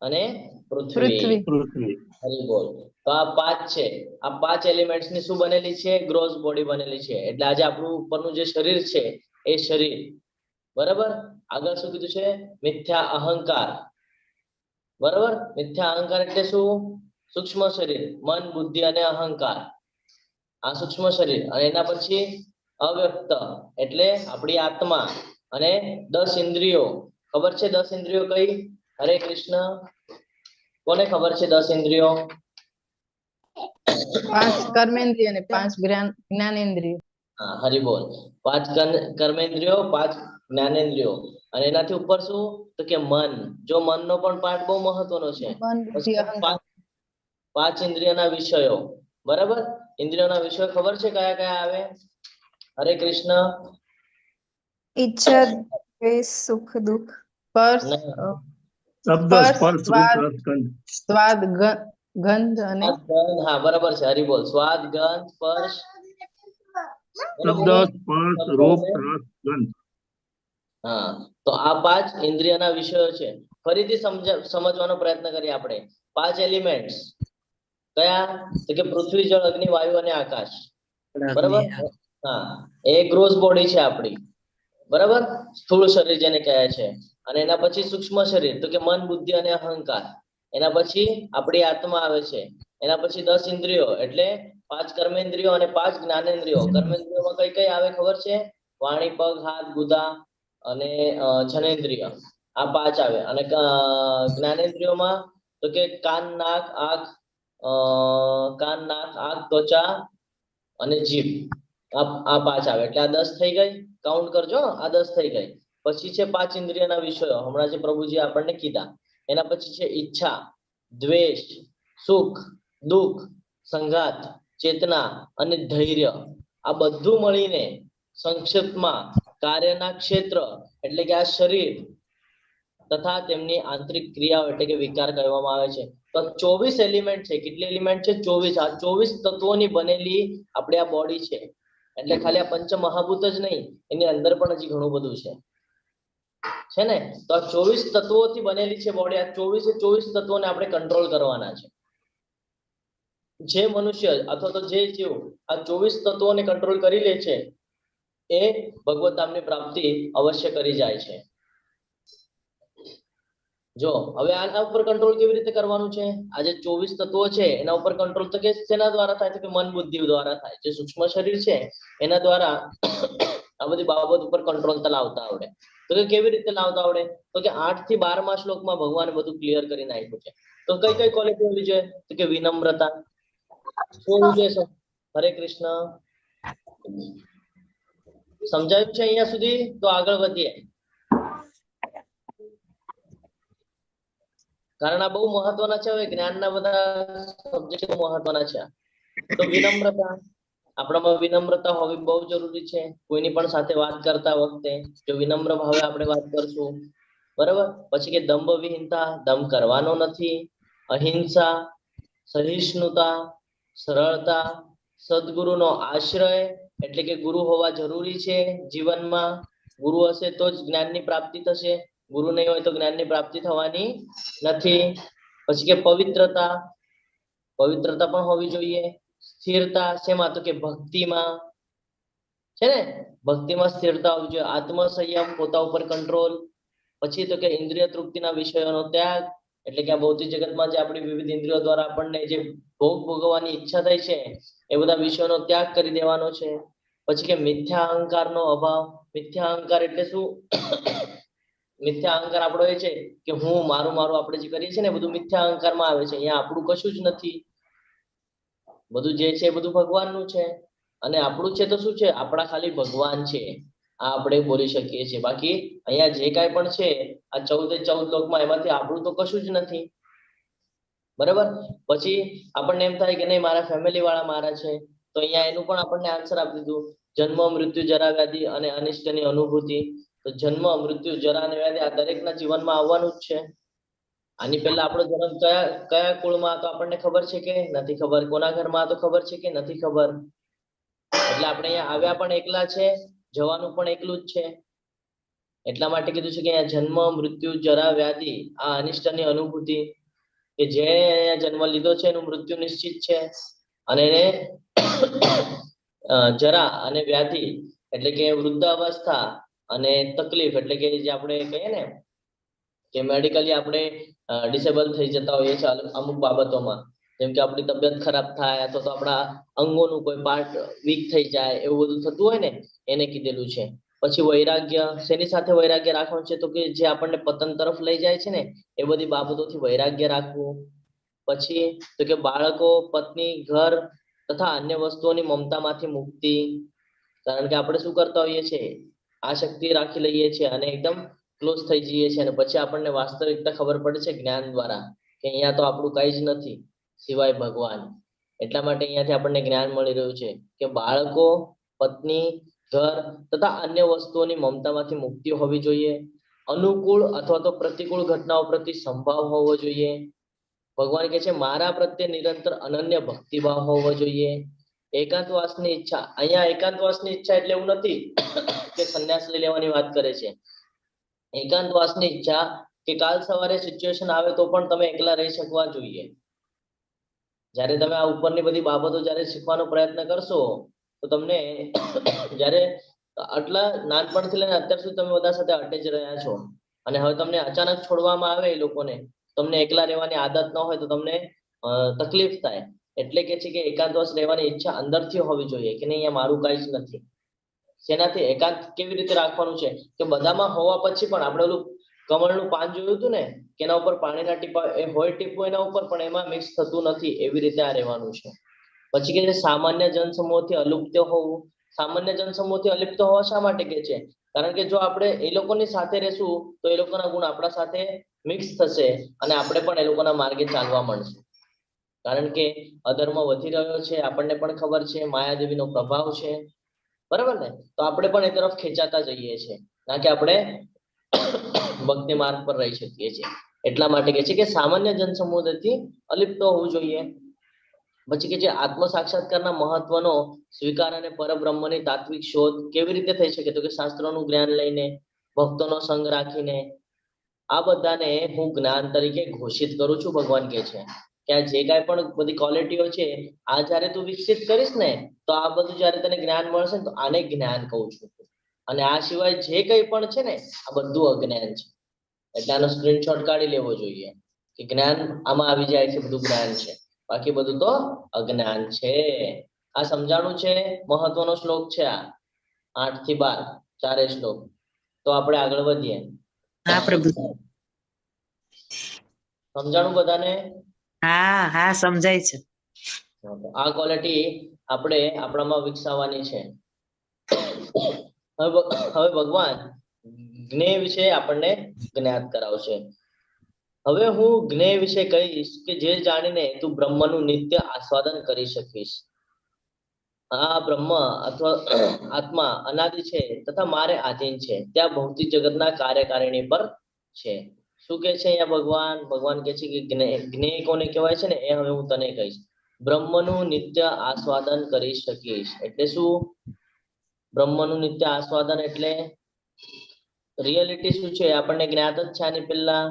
અને પૃથ્વી. પૃથ્વી. હરી બોલ. તો આ 5 છે. આ 5 એલિમેન્ટ્સ ની શું બનેલી છે? ગ્રોસ બોડી બનેલી છે. એટલે આજે આપણું ઉપરનું જે શરીર છે એ શરીર, બરાબર. આગળ શું કીધું છે? મિથ્યા અહંકાર, બરાબર. મિથ્યા અહંકાર એટલે શું? સૂક્ષ્મ શરીર, મન, બુદ્ધિ અને અહંકાર. આ સૂક્ષ્મ શરીર. અને એના પછી અવ્યક્ત એટલે આપણી આત્મા. અને 10 ઇન્દ્રિયો. ખબર છે 10 ઇન્દ્રિયો કઈ? હરે કૃષ્ણ. કોને ખબર છે 10 ઇન્દ્રિયો? 5 કર્મેન્દ્રિય અને 5 જ્ઞાનેન્દ્રિય. હા હરી બોલ. 5 કર્મેન્દ્રિયો, 5 જ્ઞાનેન્દ્રિયો, અને એનાથી ઉપર શું તો કે મન. જો મનનો પણ પાર્ટ બહુ મહત્વનો છે. મન, બુદ્ધિ, પછી અહંકાર. 5 ઇન્દ્રિયના વિષયો. બરાબર. ઇન્દ્રિયોના વિષયો ખબર છે કયા કયા આવે? હરે કૃષ્ણ. ઈચ્છા, દ્વેષ, સુખ, દુઃખ. સ્પર્શ, નહીં. શબ્દ, સ્પર્શ, સ્પર્શ, રૂપ, સ્વાદ, રસ, ગંધ. સ્વાદ, ગંધ અને સ્વાદ, ગંધ, હા બરાબર છે હરી બોલ. સ્વાદ, ગંધ, સ્પર્શ. શબ્દ, બરાબર. સ્પર્શ, શબ્દ રૂપ, છે. રસ, ગંધ. હા, તો આ 5 ઇન્દ્રિયના વિષયો છે. ફરીથી સમજવાનો પ્રયત્ન કરીએ આપણે. 5 એલિમેન્ટ્સ કયા તો કે પૃથ્વી, જળ, અગ્નિ, વાયુ અને આકાશ. બરાબર. હા, એ ગ્રોસ બોડી છે આપણી. બરાબર. સ્થૂળ શરીર જેને કહે છે. અને એના પછી સૂક્ષ્મ શરીર તો કે મન, બુદ્ધિ અને અહંકાર. એના પછી આપણી આત્મા આવે છે. એના પછી 10 ઇન્દ્રિયો એટલે 5 કર્મેન્દ્રિયો અને 5 જ્ઞાનેન્દ્રિયો. કર્મેન્દ્રિયોમાં કઈ કઈ આવે ખબર છે? વાણી, પગ, હાથ, ગુદા અને જનેન્દ્રિય. આ 5 આવે. અને જ્ઞાનેન્દ્રિયોમાં તો કે કાન, નાક, આંખ, ત્વચા અને જીભ. આ 5 આવે એટલે આ 10 થઈ ગઈ. કાઉન્ટ કરજો, આ 10 થઈ ગઈ. પછી છે 5 ઇન્દ્રિયના વિષયો, હમણાં જે પ્રભુજી આપણને કીધા. એના પછી છે ઈચ્છા, દ્વેષ, સુખ, દુઃખ, સંઘાત, ચેતના અને ધૈર્ય. આ બધું મળીને સંક્ષિપ્તમાં કાર્યના ક્ષેત્ર એટલે કે આ શરીર તથા તેમની આંતરિક ક્રિયાઓ એટલે કે વિકાર કહેવામાં આવે છે. તો 24 એલિમેન્ટ છે. કેટલી એલિમેન્ટ છે? 24. આ 24 તત્વોની બનેલી આપણી આ બોડી છે. એટલે ખાલી આ પંચ મહાભૂત જ નહીં, એની અંદર પણ હજી ઘણું બધું છે ને. તો આ 24 તત્વોથી બનેલી છે બોડી. આ 24 તત્વોને આપણે કંટ્રોલ કરવાના છે. જે મનુષ્ય અથવા તો જે જીવ આ 24 તત્વોને કંટ્રોલ કરી લે છે એ ભગવત ધામની પ્રાપ્તિ અવશ્ય કરી જાય છે. જો હવે આના ઉપર કંટ્રોલ કેવી રીતે કરવાનું છે? આ જે 24 તત્વો છે એના ઉપર કંટ્રોલ તો કે શેના દ્વારા થાય? તો કે મન, બુદ્ધિ દ્વારા થાય. જે સૂક્ષ્મ શરીર છે એના દ્વારા આ બધી બાબત ઉપર કંટ્રોલ લાવતા આવડે. તો કે કેવી રીતે લાવતા આવડે? તો કે 8 થી 12મા શ્લોકમાં ભગવાને બધું ક્લિયર કરીને આપ્યું છે. તો કઈ કઈ ક્વોલિટી હોવી જોઈએ? તો કે વિનમ્રતા. શું હોવું જોઈએ? હરે કૃષ્ણ. સમજાયું છે અહીંયા સુધી? તો આગળ વધીએ. કારણ આ બહુ મહત્વના છે. હવે જ્ઞાનના બધા સબ્જેક્ટ મહત્વના છે. તો વિનમ્રતા, આપણામાં વિનમ્રતા હોવી બહુ જરૂરી છે. કોઈની પણ સાથે વાત કરતા વખતે જો વિનમ્ર ભાવે આપણે વાત કરશું, બરાબર. પછી કે દંભ વિહીનતા, દંભ કરવાનો નથી. અહિંસા, સહિષ્ણુતા, સરળતા, સદગુરુનો આશ્રય એટલે કે ગુરુ હોવા જરૂરી છે જીવનમાં. ગુરુ હશે તો જ જ્ઞાનની પ્રાપ્તિ થશે. ગુરુ નહીં હોય તો જ્ઞાનની પ્રાપ્તિ થવાની નથી. પછી કે પવિત્રતા, પવિત્રતા પણ હોવી જોઈએ. સ્થિરતા શેમાં? તો કે ભક્તિમાં છે ને. ભક્તિમાં સ્થિરતા હોવી જોઈએ. આત્મસંયમ, પોતા ઉપર કંટ્રોલ. પછી તો કે ઇન્દ્રિય તૃપ્તિના વિષયોનો ત્યાગ એટલે કે આ ભૌતિક જગતમાં જે આપણી વિવિધ ઇન્દ્રિયો દ્વારા આપણને જે ભોગ ભોગવવાની ઈચ્છા થાય છે એ બધા વિષયોનો ત્યાગ કરી દેવાનો છે. પછી કે મિથ્યા અહંકારનો અભાવ. મિથ્યા અહંકાર એટલે શું? મિથ્યા અહંકાર આપણો એ છે કે હું, મારું મારું આપણે જે કરીએ છીએ ને બધું મિથ્યા અહંકારમાં આવે છે. અહીંયા આપણું કશું જ નથી. બધું જે છે એ બધું ભગવાનનું છે. અને આપણું છે તો શું છે? આપણા ખાલી ભગવાન છે. આ આપણે બોલી શકીએ છીએ. બાકી અહીંયા જે કાંઈ પણ છે આ 14 લોકમાં એમાંથી આપણું તો કશું જ નથી. બરાબર. પછી આપણને એમ થાય કે નહીં મારા ફેમિલી વાળા મારા છે, તો અહીંયા એનું પણ આપણને આન્સર આપી દીધું. જન્મ, મૃત્યુ, જરા, વ્યાધિ અને અનિષ્ટની અનુભૂતિ. તો જન્મ, મૃત્યુ, જરા અને વ્યાધિ આ દરેકના જીવનમાં આવવાનું જ છે. આની પહેલા આપણો જન્મ કયા કયા કુળમાં તો આપણને ખબર છે કે નથી ખબર? કોના ઘરમાં તો ખબર છે કે નથી ખબર? એટલે આપણે અહીંયા આવ્યા પણ એકલા છે, જવાનું પણ એકલું જ છે. એટલા માટે કીધું છે કે અહીંયા જન્મ, મૃત્યુ, જરા, વ્યાધિ આ અનિષ્ટની અનુભૂતિ. કે જે અહીંયા જન્મ લીધો છે એનું મૃત્યુ નિશ્ચિત છે. અને એને જરા અને વ્યાધિ એટલે કે વૃદ્ધાવસ્થા અને તકલીફ એટલે કે જે આપણે કહીએ ને કે મેડિકલી આપણે ડિસેબલ થઈ જતા હોઈએ છીએ અમુક બાબતોમાં. જેમ કે આપણી તબિયત ખરાબ થાય અથવા તો આપણા અંગોનું કોઈ પાર્ટ વીક થઈ જાય, એવું બધું થતું હોય ને એને કીધેલું છે. પછી વૈરાગ્ય, શેની સાથે વૈરાગ્ય રાખવાનું છે? તો કે જે આપણને પતન તરફ લઈ જાય છે ને એ બધી બાબતોથી વૈરાગ્ય રાખવું. પછી તો કે બાળકો, પત્ની, ઘર તથા અન્ય વસ્તુઓની મમતામાંથી મુક્તિ. કારણ કે આપણે શું કરતા હોઈએ છીએ, આ શક્તિ રાખી લઈએ છીએ અને એકદમ ક્લોઝ થઈ જઈએ છીએ અને પછી આપણને વાસ્તવિકતા ખબર પડે છે જ્ઞાન દ્વારા કે અહીંયા તો આપણું કઈ જ નથી સિવાય ભગવાન. એટલા માટે અહીંયાથી આપણને જ્ઞાન મળી રહ્યું છે કે બાળકો, પત્ની, ઘર તથા અન્ય વસ્તુઓની મમતામાંથી મુક્તિ હોવી જોઈએ. અનુકૂળ અથવા તો પ્રતિકૂળ ઘટનાઓ પ્રત્યે સંભાવ હોવો જોઈએ. ભગવાન કહે છે મારા પ્રત્યે નિરંતર અનન્ય ભક્તિભાવ હોવો જોઈએ. એકાંતવાસની ઈચ્છા, અહીંયા એકાંતવાસની ઈચ્છા એટલે એવું નથી કે સંન્યાસ લઈ લેવાની વાત કરે છે. એકાંતવાસની ઈચ્છા કે કાલ સવારે સિચ્યુએશન આવે તો પણ તમે એકલા રહી શકવા જોઈએ. જ્યારે તમે આ ઉપરની બધી બાબતો જ્યારે શીખવાનો પ્રયત્ન કરશો તો તમને જ્યારે આટલા નાનપણથી લઈને અત્યાર સુધી તમે બધા સાથે અટેચ રહ્યા છો અને હવે તમને અચાનક છોડવામાં આવે એ લોકોને, તમને એકલા રહેવાની આદત ન હોય તો તમને તકલીફ થાય. એટલે કે છે કે એકાંતવાસ રહેવાની ઈચ્છા અંદરથી હોવી જોઈએ કે નહીં અહીંયા મારું કઈ જ નથી. શેનાથી એકાંત કેવી રીતે રાખવાનું છે કે બધામાં હોવા પછી પણ આપણે ઓલું કમળનું પાન જોયું હતું ને કે એના ઉપર પાણીના ટીપા એ હોય ટીપું એના ઉપર પણ એમાં મિક્સ થતું નથી, એવી રીતે આ રહેવાનું છે. પછી કે છે સામાન્ય જનસમૂહથી અલુપ્ત હોવું. સામાન્ય જનસમૂહથી અલિપ્ત હોવા શા માટે કે છે? કારણ કે જો આપણે એ લોકોની સાથે રહેશું તો એ લોકોના ગુણ આપણા સાથે મિક્સ થશે અને આપણે પણ એ લોકોના માર્ગે ચાલવા માંડશું. કારણ કે અધર્મ વધી રહ્યો છે, આપણને પણ ખબર છે, માયાદેવીનો પ્રભાવ છે, બરાબર ને? તો આપણે પણ એ તરફ ખેંચાતા જઈએ છીએ, ના કે આપણે ભક્તિ માર્ગ પર રહી શકીએ છીએ. એટલા માટે કે છે કે સામાન્ય જનસમુદાયથી અલિપ્ત હોવું જોઈએ. પછી કે જે આત્મ સાક્ષાત્કારના મહત્વનો સ્વીકાર અને પરબ્રહ્મની તાત્વિક શોધ કેવી રીતે થઈ શકે? તો કે શાસ્ત્રોનું જ્ઞાન લઈને, ભક્તોનો સંગ રાખીને. આ બધાને હું જ્ઞાન તરીકે ઘોષિત કરું છું. ભગવાન કહે છે કે આ જે કાંઈ પણ બધી ક્વોલિટીઓ છે આ જ્યારે તું વિકસિત કરીશ ને તો આ બધું જ્યારે તને જ્ઞાન મળશે ને તો આને જ્ઞાન કહું છું. અને આ સિવાય જે કંઈ પણ છે ને આ બધું અજ્ઞાન છે. એટલે આનો સ્ક્રીનશોટ કાઢી લેવો જોઈએ કે જ્ઞાન આમાં આવી જાય છે, બધું જ્ઞાન છે, બાકી બધું તો અજ્ઞાન છે. આ સમજાણું છે, મહત્વનો શ્લોક છે આ 8 થી 12 ચારે શ્લોક. તો આપણે આગળ વધીએ. હા પ્રભુ. સમજાણું બધાને? હા હા સમજાય છે. આ ક્વોલિટી આપણે આપણામાં વિકસાવવાની છે. હવે ભગવાન જ્ઞેય વિશે આપણને જ્ઞાત કરાવશે. હવે હું જ્ઞેય વિશે કહીશ કે જે જાણીને તું બ્રહ્મનું નિત્ય આસ્વાદન કરી શકીશ. આ બ્રહ્મ અથવા આત્મા અનાદિ છે તથા મારે આધીન છે. ત્યાં ભૌતિક જગતના કાર્યકારિણી પર છે. શું કે છે અહીંયા ભગવાન? ભગવાન કે છે કે જ્ઞેય કોને કહેવાય છે ને એ હવે હું તને કહીશ. બ્રહ્મનું નિત્ય આસ્વાદન કરી શકીશ એટલે શું? બ્રહ્મનું નિત્ય આસ્વાદન એટલે રિયાલિટી શું છે આપણને જ્ઞાત જ છે આની પહેલા,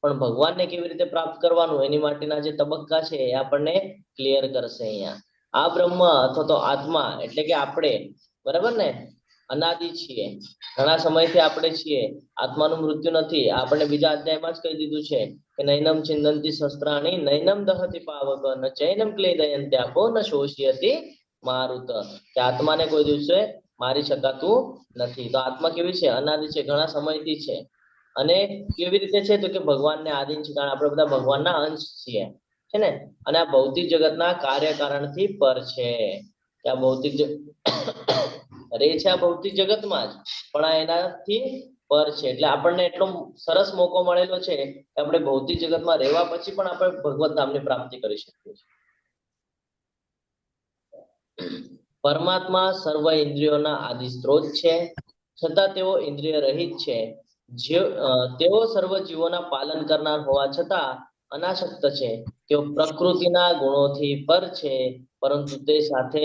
પણ ભગવાનને કેવી રીતે પ્રાપ્ત કરવાનું એની માટેના જે તબક્કા છે એ આપણને ક્લિયર કરશે અહીંયા. આ બ્રહ્મ અથવા તો આત્મા એટલે કે આપણે, બરાબર ને, અનાદિ છીએ, ઘણા સમયથી આપણે છીએ. આત્માનું મૃત્યુ નથી. આપણને બીજા અધ્યાયમાં જ કહી દીધું છે કે નૈનમ છિંદંતી શસ્ત્રાણી નૈનમ દહતિ પાવક ન ચૈનમ ક્લેદયંત્યાપો ન શોષ્યતિ મારુત. કે આત્માને કોઈ દિવસે મારી શકાતું નથી. તો આત્મા કેવી છે? અનાદિ છે, ઘણા સમયથી છે. અને કેવી રીતે છે? તો કે ભગવાનને આધીન છે, કારણ આપણે બધા ભગવાનના અંશ છીએ, છે ને? અને આ ભૌતિક જગતના કાર્યકારણથી પર છે. કે આ ભૌતિક રે છે આ ભૌતિક જગતમાં જ, પણ આ એનાથી પર છે. એટલે આપણને એટલો સરસ મોકો મળેલો છે કે આપણે ભૌતિક જગતમાં રહેવા પછી પણ આપણે ભગવત ધામની પ્રાપ્તિ કરી શકીએ છીએ. પરમાત્મા સર્વ ઇન્દ્રિયોના આદિ સ્ત્રોત છે, છતાં તેઓ ઇન્દ્રિય રહિત છે. તેઓ સર્વ જીવોના પાલન કરનાર હોવા છતાં અનાસક્ત છે. તેઓ પ્રકૃતિના ગુણોથી પર છે, પરંતુ તે સાથે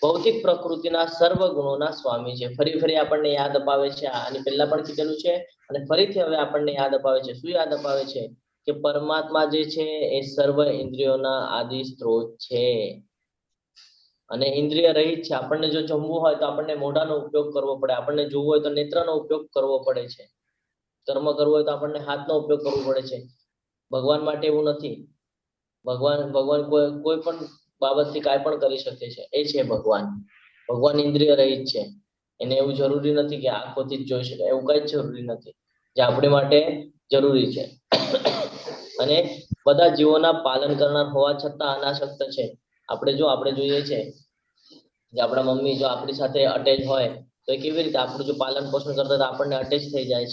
ભૌતિક પ્રકૃતિના સર્વ ગુણોના સ્વામી છે. ફરી આપણને યાદ અપાવે છે, આની પહેલા પણ કીધેલું છે અને ફરીથી હવે આપણને યાદ અપાવે છે. શું યાદ અપાવે છે? કે પરમાત્મા જે છે એ સર્વ ઇન્દ્રિયોના આદિ સ્ત્રોત છે અને ઇન્દ્રિય રહિત છે. આપણને જો જમવું હોય તો આપણને મોઢાનો ઉપયોગ કરવો પડે, આપણને જોવું હોય તો નેત્રનો ઉપયોગ કરવો પડે છે, કર્મ કરવું હોય તો આપણને હાથનો ઉપયોગ કરવો પડે છે. ભગવાન માટે એવું નથી. ભગવાન કોઈ પણ બાબતથી કાંઈ પણ કરી શકે છે. એ છે ભગવાન. ભગવાન ઇન્દ્રિય રહિત છે. એને એવું જરૂરી નથી કે આંખોથી જ જોઈ શકાય, એવું કઈ જ જરૂરી નથી જે આપણી માટે જરૂરી છે. અને બધા જીવોના પાલન કરનાર હોવા છતાં અનાસક્ત છે. આપણે જોઈએ છે જે આપણા મમ્મી જો આપણી સાથે અટેચ હોય તો એ કેવી રીતે આપણું જો પાલન પોષણ કરતા તો આપણને અટેચ થઈ જાય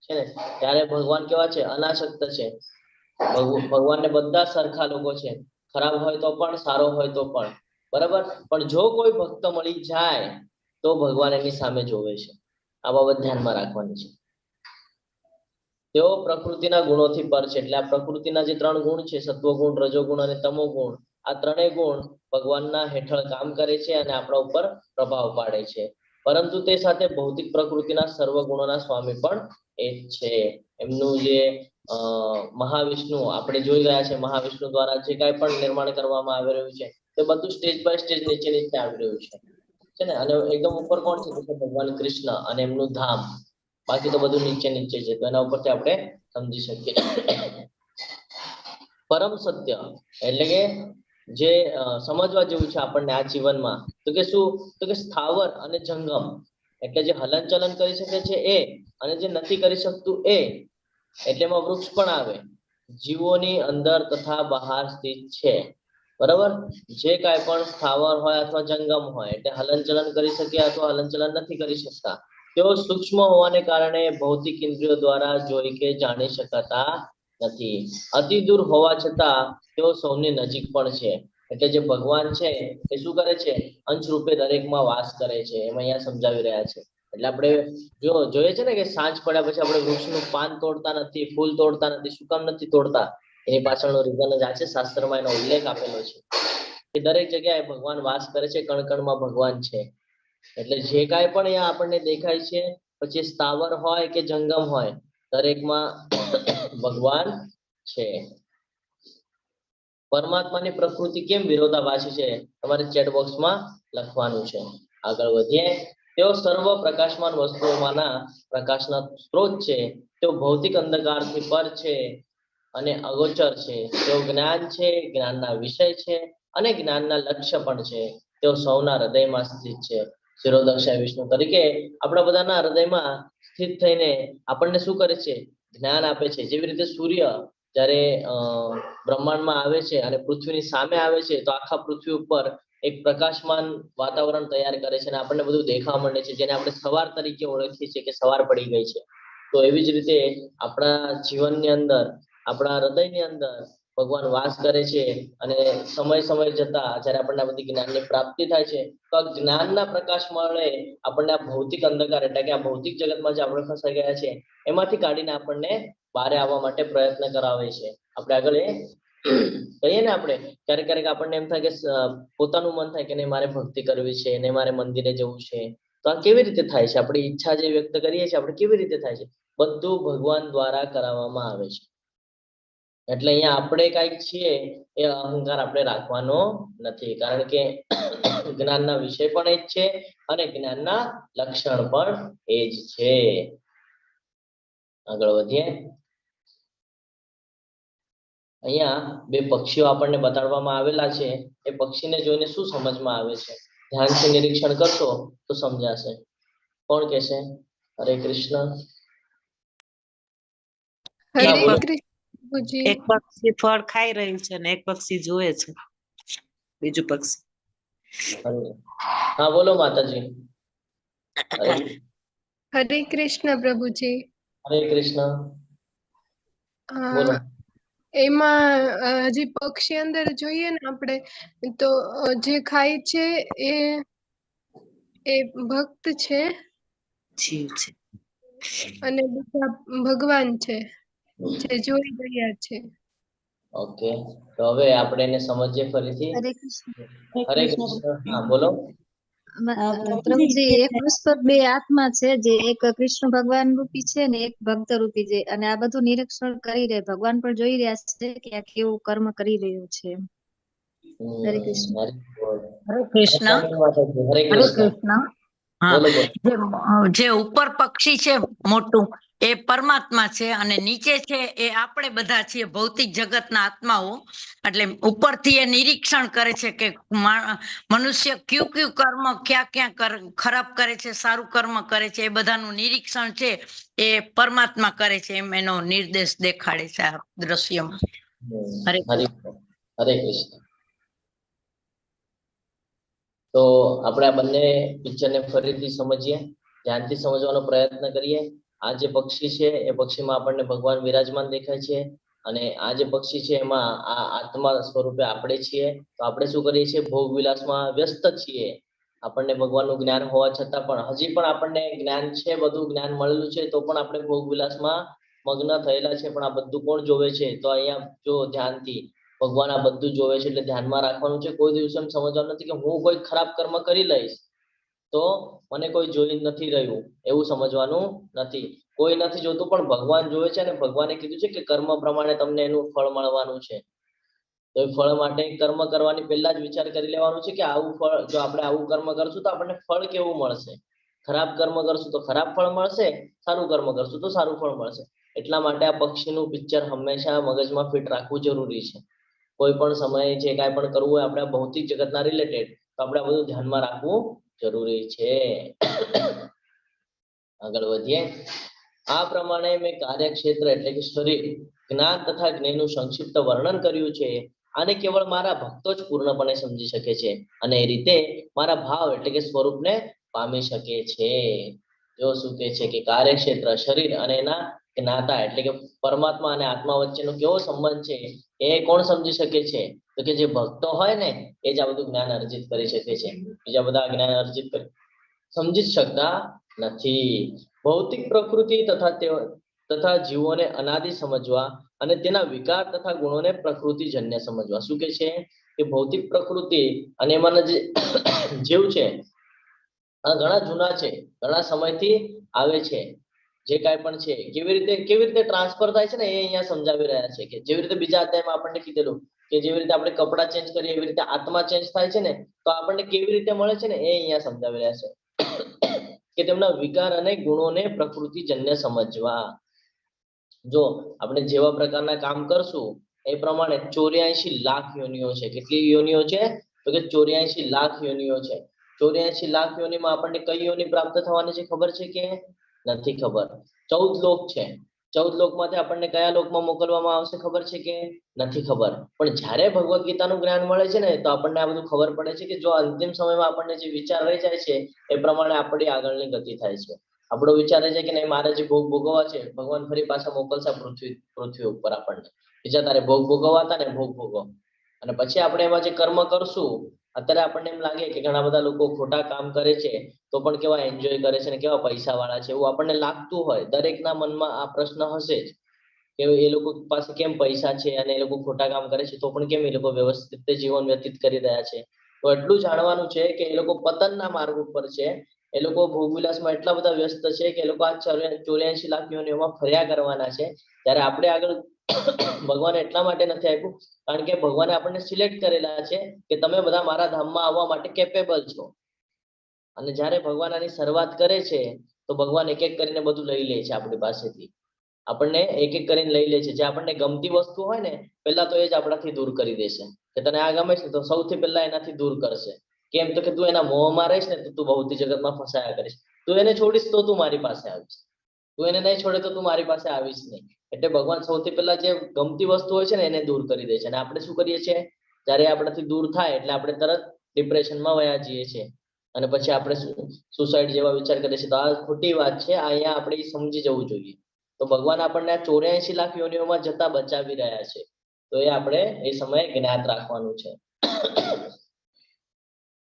છે ને? ત્યારે ભગવાન કેવા છે? અનાસક્ત છે. ભગવાનને બધા સરખા લોકો છે, ખરાબ હોય તો પણ, સારો હોય તો પણ, બરાબર. પણ જો કોઈ ભક્ત મળી જાય તો ભગવાન એની સામે જોવે છે. આ બાબત ધ્યાનમાં રાખવાની છે. તેઓ પ્રકૃતિના ગુણોથી પર છે. એટલે આ પ્રકૃતિના જે 3 ગુણ છે, સત્વગુણ, રજોગુણ અને તમોગુણ, આ 3 ગુણ ભગવાનના હેઠળ કામ કરે છે અને આપણા ઉપર પ્રભાવ પાડે છે. પરંતુ તે સાથે ભૌતિક પ્રકૃતિના સર્વ ગુણોના સ્વામી પણ એ જ છે. એમનું જે મહાવિષ્ણુ આપણે જોઈ રહ્યા છે, મહાવિષ્ણુ દ્વારા જે કાંઈ પણ નિર્માણ કરવામાં આવી રહ્યું છે તે બધું સ્ટેજ બાય સ્ટેજ નીચે નીચે આવી રહ્યું છે ને? અને એકદમ ઉપર કોણ છે? તો ભગવાન કૃષ્ણ અને એમનું ધામ. બાકી તો બધું નીચે નીચે છે. તો એના ઉપરથી આપણે સમજી શકીએ. પરમ સત્ય એટલે કે જે સમજવા જેવું છે આપણને આ જીવનમાં, તો કે શું? તો કે સ્થાવર અને જંગમ, એટલે જે હલન ચલન કરી શકે છે એ, અને જે નથી કરી શકતું એ, એટલે એમાં વૃક્ષ પણ આવે. જીવોની અંદર તથા બહાર સ્થિત છે, બરાબર. જે કાંઈ પણ સ્થાવર હોય અથવા જંગમ હોય, એટલે હલન ચલન કરી શકે અથવા હલન ચલન નથી કરી શકતા, તેઓ સૂક્ષ્મ હોવાને કારણે ભૌતિક ઇન્દ્રિયો દ્વારા જોઈ કે જાણી શકાતા નથી. અતિ દૂર હોવા છતાં તેઓ સૌની નજીક પણ છે. એટલે જે ભગવાન છે એ શું કરે છે? અંશ રૂપે દરેકમાં વાસ કરે છે. એમ અહીંયા સમજાવી રહ્યા છે. એટલે આપણે જોઈએ છે ને કે સાંજ પડ્યા પછી આપણે વૃક્ષનું પાન તોડતા નથી, ફૂલ તોડતા નથી. શું કામ નથી તોડતા? એની પાછળનો રીઝન જ આ છે. શાસ્ત્રમાં એનો ઉલ્લેખ આપેલો છે કે દરેક જગ્યાએ ભગવાન વાસ કરે છે, કણ કણમાં ભગવાન છે. એટલે જે કાંઈ પણ અહીંયા આપણને દેખાય છે, પછી સ્થાવર હોય કે જંગમ હોય, દરેકમાં ભગવાન છે. પરમાત્માની પ્રકૃતિ કેમ વિરોધાભાસી છે? તમારે ચેટ બોક્સમાં લખવાનું છે. આગળ વધીએ. તેઓ સર્વ પ્રકાશમાન વસ્તુઓમાંના પ્રકાશના સ્ત્રોત છે. તેઓ ભૌતિક અંધકારથી પર છે અને અગોચર છે. તેઓ જ્ઞાન છે, જ્ઞાનના વિષય છે અને જ્ઞાનના લક્ષ્ય પણ છે. તેઓ સૌના હૃદયમાં સ્થિત છે. શિરોદક્ષાય વિષ્ણુ તરીકે આપણા બધાના હૃદયમાં સ્થિત થઈને આપણને શું કરે છે? જ્ઞાન આપે છે. જેવી રીતે સૂર્ય જ્યારે બ્રહ્માંડમાં આવે છે અને પૃથ્વીની સામે આવે છે, તો આખા પૃથ્વી ઉપર એક પ્રકાશમાન વાતાવરણ તૈયાર કરે છે અને આપણને બધું દેખાવા માંડે છે, જેને આપણે સવાર તરીકે ઓળખીએ છીએ કે સવાર પડી ગઈ છે. તો એવી જ રીતે આપણા જીવનની અંદર, આપણા હૃદયની અંદર ભગવાન વાસ કરે છે. અને સમય જતા જ્યારે આપણને આ બધી જ્ઞાનની પ્રાપ્તિ થાય છે, તો આ જ્ઞાનના પ્રકાશ મળે આપણને આ ભૌતિક અંધકાર, એટલે કે આ ભૌતિક જગતમાં જે આપણે ફસાઈ ગયા છે એમાંથી કાઢીને આપણને બહાર આવવા માટે પ્રયત્ન કરાવે છે. આપણે આગળ કહીએ ને, આપણે ક્યારેક આપણને એમ થાય કે પોતાનું મન થાય કે નહીં મારે ભક્તિ કરવી છે, નહીં મારે મંદિરે જવું છે. તો આ કેવી રીતે થાય છે? આપણી ઈચ્છા જે વ્યક્ત કરીએ છીએ આપણે કેવી રીતે થાય છે? બધું ભગવાન દ્વારા કરાવવામાં આવે છે. એટલે અહીંયા આપણે કાંઈક છીએ એ અહંકાર આપણે રાખવાનો નથી, કારણ કે જ્ઞાનના વિષય પણ એ જ છે અને જ્ઞાનના લક્ષણ પણ એ જ છે. આગળ વધીએ. અહીંયા 2 પક્ષીઓ આપણને બતાડવામાં આવેલા છે. એ પક્ષીને જોઈને શું સમજમાં આવે છે? ધ્યાનથી નિરીક્ષણ કરશો તો સમજાશે. કોણ કહેશે? હરે કૃષ્ણ. હરે ના, બોલો. કૃષ્ણ પ્રભુજી. એક પક્ષી ફળ ખાઈ રહ્યું છે અને એક પક્ષી જુએ છે બીજું પક્ષી. હા, બોલો માતાજી. હરે કૃષ્ણ પ્રભુજી. હરે કૃષ્ણ. અ, બોલો. એમાં હજી પક્ષી અંદર જોઈએ ને આપણે, તો જે ખાય છે એ ભક્ત છે જીવ છે. અને બીજા ભગવાન છે જે જોઈ રહ્યા છે. ઓકે, તો હવે આપણે એને સમજીએ ફરીથી. હરે કૃષ્ણ. હરે કૃષ્ણ. હા, બોલો. પ્રભુજી, એક વૃષ પર 2 આત્મા છે, જે એક કૃષ્ણ ભગવાન રૂપી છે ને એક ભક્ત રૂપી છે, અને આ બધું નિરીક્ષણ કરી રહે ભગવાન પણ જોઈ રહ્યા છે કે આ કેવું કર્મ કરી રહ્યું છે. હરે કૃષ્ણ. હરે હરે કૃષ્ણ. માતાજી. હરે હરે કૃષ્ણ. કૃષ્ણ. હા, બોલો. જે ઉપર પક્ષી છે મોટું, એ પરમાત્મા છે અને નીચે છે એ આપણે બધા છીએ ભૌતિક જગતના આત્માઓ. એટલે ઉપરથી એ નિરીક્ષણ કરે છે કે મનુષ્ય કયું કર્મ ક્યાં ખરાબ કરે છે, સારું કર્મ કરે છે, એ બધાનું નિરીક્ષણ છે એ પરમાત્મા કરે છે, એમ એનો નિર્દેશ દેખાડે છે આ દ્રશ્યમાં. હરે હરે કૃષ્ણ. તો આપણે આ બંને પિક્ચરને ફરીથી સમજીએ, ધ્યાનથી સમજવાનો પ્રયત્ન કરીએ. આ જે પક્ષી છે એ પક્ષીમાં આપણને ભગવાન વિરાજમાન દેખાય છે, અને આ જે પક્ષી છે એમાં આ આત્મા સ્વરૂપે આપણે છીએ. તો આપણે શું કરીએ છીએ? ભોગ વિલાસમાં વ્યસ્ત છીએ. આપણને ભગવાનનું જ્ઞાન હોવા છતાં પણ હજી પણ આપણને જ્ઞાન છે, બધું જ્ઞાન મળેલું છે, તો પણ આપણે ભોગ વિલાસમાં મગ્ન થયેલા છે. પણ આ બધું કોણ જોવે છે? તો અહીંયા જો ધ્યાનથી, ભગવાન આ બધું જોવે છે, એટલે ધ્યાનમાં રાખવાનું છે. કોઈ દિવસે એમ સમજવાનું નથી કે હું કોઈ ખરાબ કર્મ કરી લઈશ તો મને કોઈ જોઈ નથી રહ્યું, એવું સમજવાનું નથી. કોઈ નથી જોતું પણ ભગવાન જોવે છે, અને ભગવાને કીધું છે કે કર્મ પ્રમાણે તમને એનું ફળ મળવાનું છે. તો એ ફળ માટે કર્મ કરવાની પહેલા જ વિચાર કરી લેવાનું છે કે આવું ફળ, જો આપણે આવું કર્મ કરશું તો આપણને ફળ કેવું મળશે. ખરાબ કર્મ કરશું તો ખરાબ ફળ મળશે, સારું કર્મ કરશું તો સારું ફળ મળશે. એટલા માટે આ પક્ષીનું પિક્ચર હંમેશા મગજમાં ફિટ રાખવું જરૂરી છે. કોઈ પણ સમયે જે કાંઈ પણ કરવું હોય આપણે ભૌતિક જગતના રિલેટેડ, તો આપણે આ બધું ધ્યાનમાં રાખવું જરૂરી છે. આગળ વધીએ. આ પ્રમાણે મેં કાર્યક્ષેત્ર એટલે કે શરીર, જ્ઞાન તથા જ્ઞેયનું સંક્ષિપ્ત વર્ણન કર્યું છે. આને કેવળ મારા ભક્તો જ પૂર્ણપણે સમજી શકે છે, અને એ રીતે મારા ભાવ એટલે કે સ્વરૂપને પામી શકે છે. જો શું કહે છે કે કાર્યક્ષેત્ર, શરીર અને એના જ્ઞાતા એટલે કે પરમાત્મા અને આત્મા વચ્ચેનો કેવો સંબંધ છે એ કોણ સમજી શકે છે? તો કે જે ભક્તો હોય ને એ જ આ બધું જ્ઞાન અર્જિત કરી શકે છે. બીજા બધા જ્ઞાન અર્જિત સમજી જ શકતા નથી. ભૌતિક પ્રકૃતિ તથા જીવોને અનાદિ સમજવા, અને તેના વિકાર તથા ગુણોને પ્રકૃતિજન્ય સમજવા. શું કે છે કે ભૌતિક પ્રકૃતિ અને એમાંના જે જીવ છે આ ઘણા જૂના છે, ઘણા સમયથી આવે છે. જે કાંઈ પણ છે કેવી રીતે ટ્રાન્સફર થાય છે ને એ અહીંયા સમજાવી રહ્યા છે. કે જેવી રીતે બીજા અધ્યાયમાં આપણને કીધેલું કે જેવી રીતે આપણે કપડાં ચેન્જ કરીએ એવી રીતે આત્મા ચેન્જ થાય છે ને, તો આપણને કેવી રીતે મળે છે ને એ અહીંયા સમજાવી રહ્યા છે કે તેમના વિકાર અને ગુણોને પ્રકૃતિજન્ય સમજવા. જો આપણે જેવા પ્રકારના કામ કરશું એ પ્રમાણે 84 લાખ યોનિઓ છે. કેટલી યોનિઓ છે? તો કે 84 લાખ યોનિઓ છે. 84 લાખ યોનિમાં આપણને કઈ યોનિ પ્રાપ્ત થવાની છે ખબર છે કે નથી ખબર? 14 લોક છે. 14 લોકમાંથી આપણને કયા લોકમાં મોકલવામાં આવશે ખબર છે કે નથી ખબર? પણ જ્યારે ભગવદ્ ગીતાનું જ્ઞાન મળે છે ને તો આપણને આ બધું ખબર પડે છે કે જો અંતિમ સમયમાં આપણને જે વિચાર રહી જાય છે એ પ્રમાણે આપણી આગળની ગતિ થાય છે. આપણો વિચાર એ છે કે નહીં, મારે જે ભોગ ભોગવવા છે ભગવાન ફરી પાછા મોકલશે પૃથ્વી ઉપર આપણને. બીજા તારે ભોગ ભોગવવા હતા ને ભોગ ભોગવો. અને પછી આપણે એમાં જે કર્મ કરશું, અત્યારે આપણને એમ લાગે કે ઘણા બધા લોકો ખોટા કામ કરે છે તો પણ કેવા એન્જોય કરે છે ને કેવા પૈસા વાળા છે, એવું આપણને લાગતું હોય. દરેકના મનમાં આ પ્રશ્ન હશે જ કે એ લોકો પાસે કેમ પૈસા છે અને એ લોકો ખોટા કામ કરે છે તો પણ કેમ એ લોકો વ્યવસ્થિત રીતે જીવન વ્યતીત કરી રહ્યા છે. તો એટલું જાણવાનું છે કે એ લોકો પતનના માર્ગ ઉપર છે. એ લોકો ભોગવિલાસમાં એટલા બધા વ્યસ્ત છે કે એ લોકો આ 84 લાખ યોનિઓમાં ફર્યા કરવાના છે. ત્યારે આપણે આગળ ભગવાન એટલા માટે નથી આપ્યું કારણ કે ભગવાને આપણને સિલેક્ટ કરેલા છે કે તમે બધા મારા ધામમાં આવવા માટે કેપેબલ છો. અને જ્યારે ભગવાન આની શરૂઆત કરે છે તો ભગવાન એક એક કરીને બધું લઈ લે છે આપણી પાસેથી. આપણને એક એક કરીને લઈ લે છે. જે આપણને ગમતી વસ્તુ હોય ને પહેલા તો એ જ આપણાથી દૂર કરી દેશે. કે તને આ ગમે છે તો સૌથી પહેલા એનાથી દૂર કરશે. કેમ? તો કે તું એના મોહમાં રહીશ ને તો તું ભૌતિક જગતમાં ફસાયા કરીશ. તું એને છોડીશ તો તું મારી પાસે આવીશ. તું એને નહીં છોડે તો તું મારી પાસે આવીશ નહીં. એટલે ભગવાન સૌથી પહેલા જે ગમતી વસ્તુ હોય છે ને એને દૂર કરી દે છે. અને આપણે શું કરીએ છીએ? જ્યારે આપણાથી દૂર થાય એટલે આપણે તરત ડિપ્રેશનમાં વયા જઈએ છીએ અને પછી આપણે સુસાઇડ જેવા વિચાર કરીએ છીએ. તો આ ખોટી વાત છે. અહીંયા આપણે સમજી જવું જોઈએ. તો ભગવાન આપણને આ 84 લાખ યોનિઓમાં જતા બચાવી રહ્યા છે. તો એ આપણે એ સમયે જ્ઞાત રાખવાનું છે.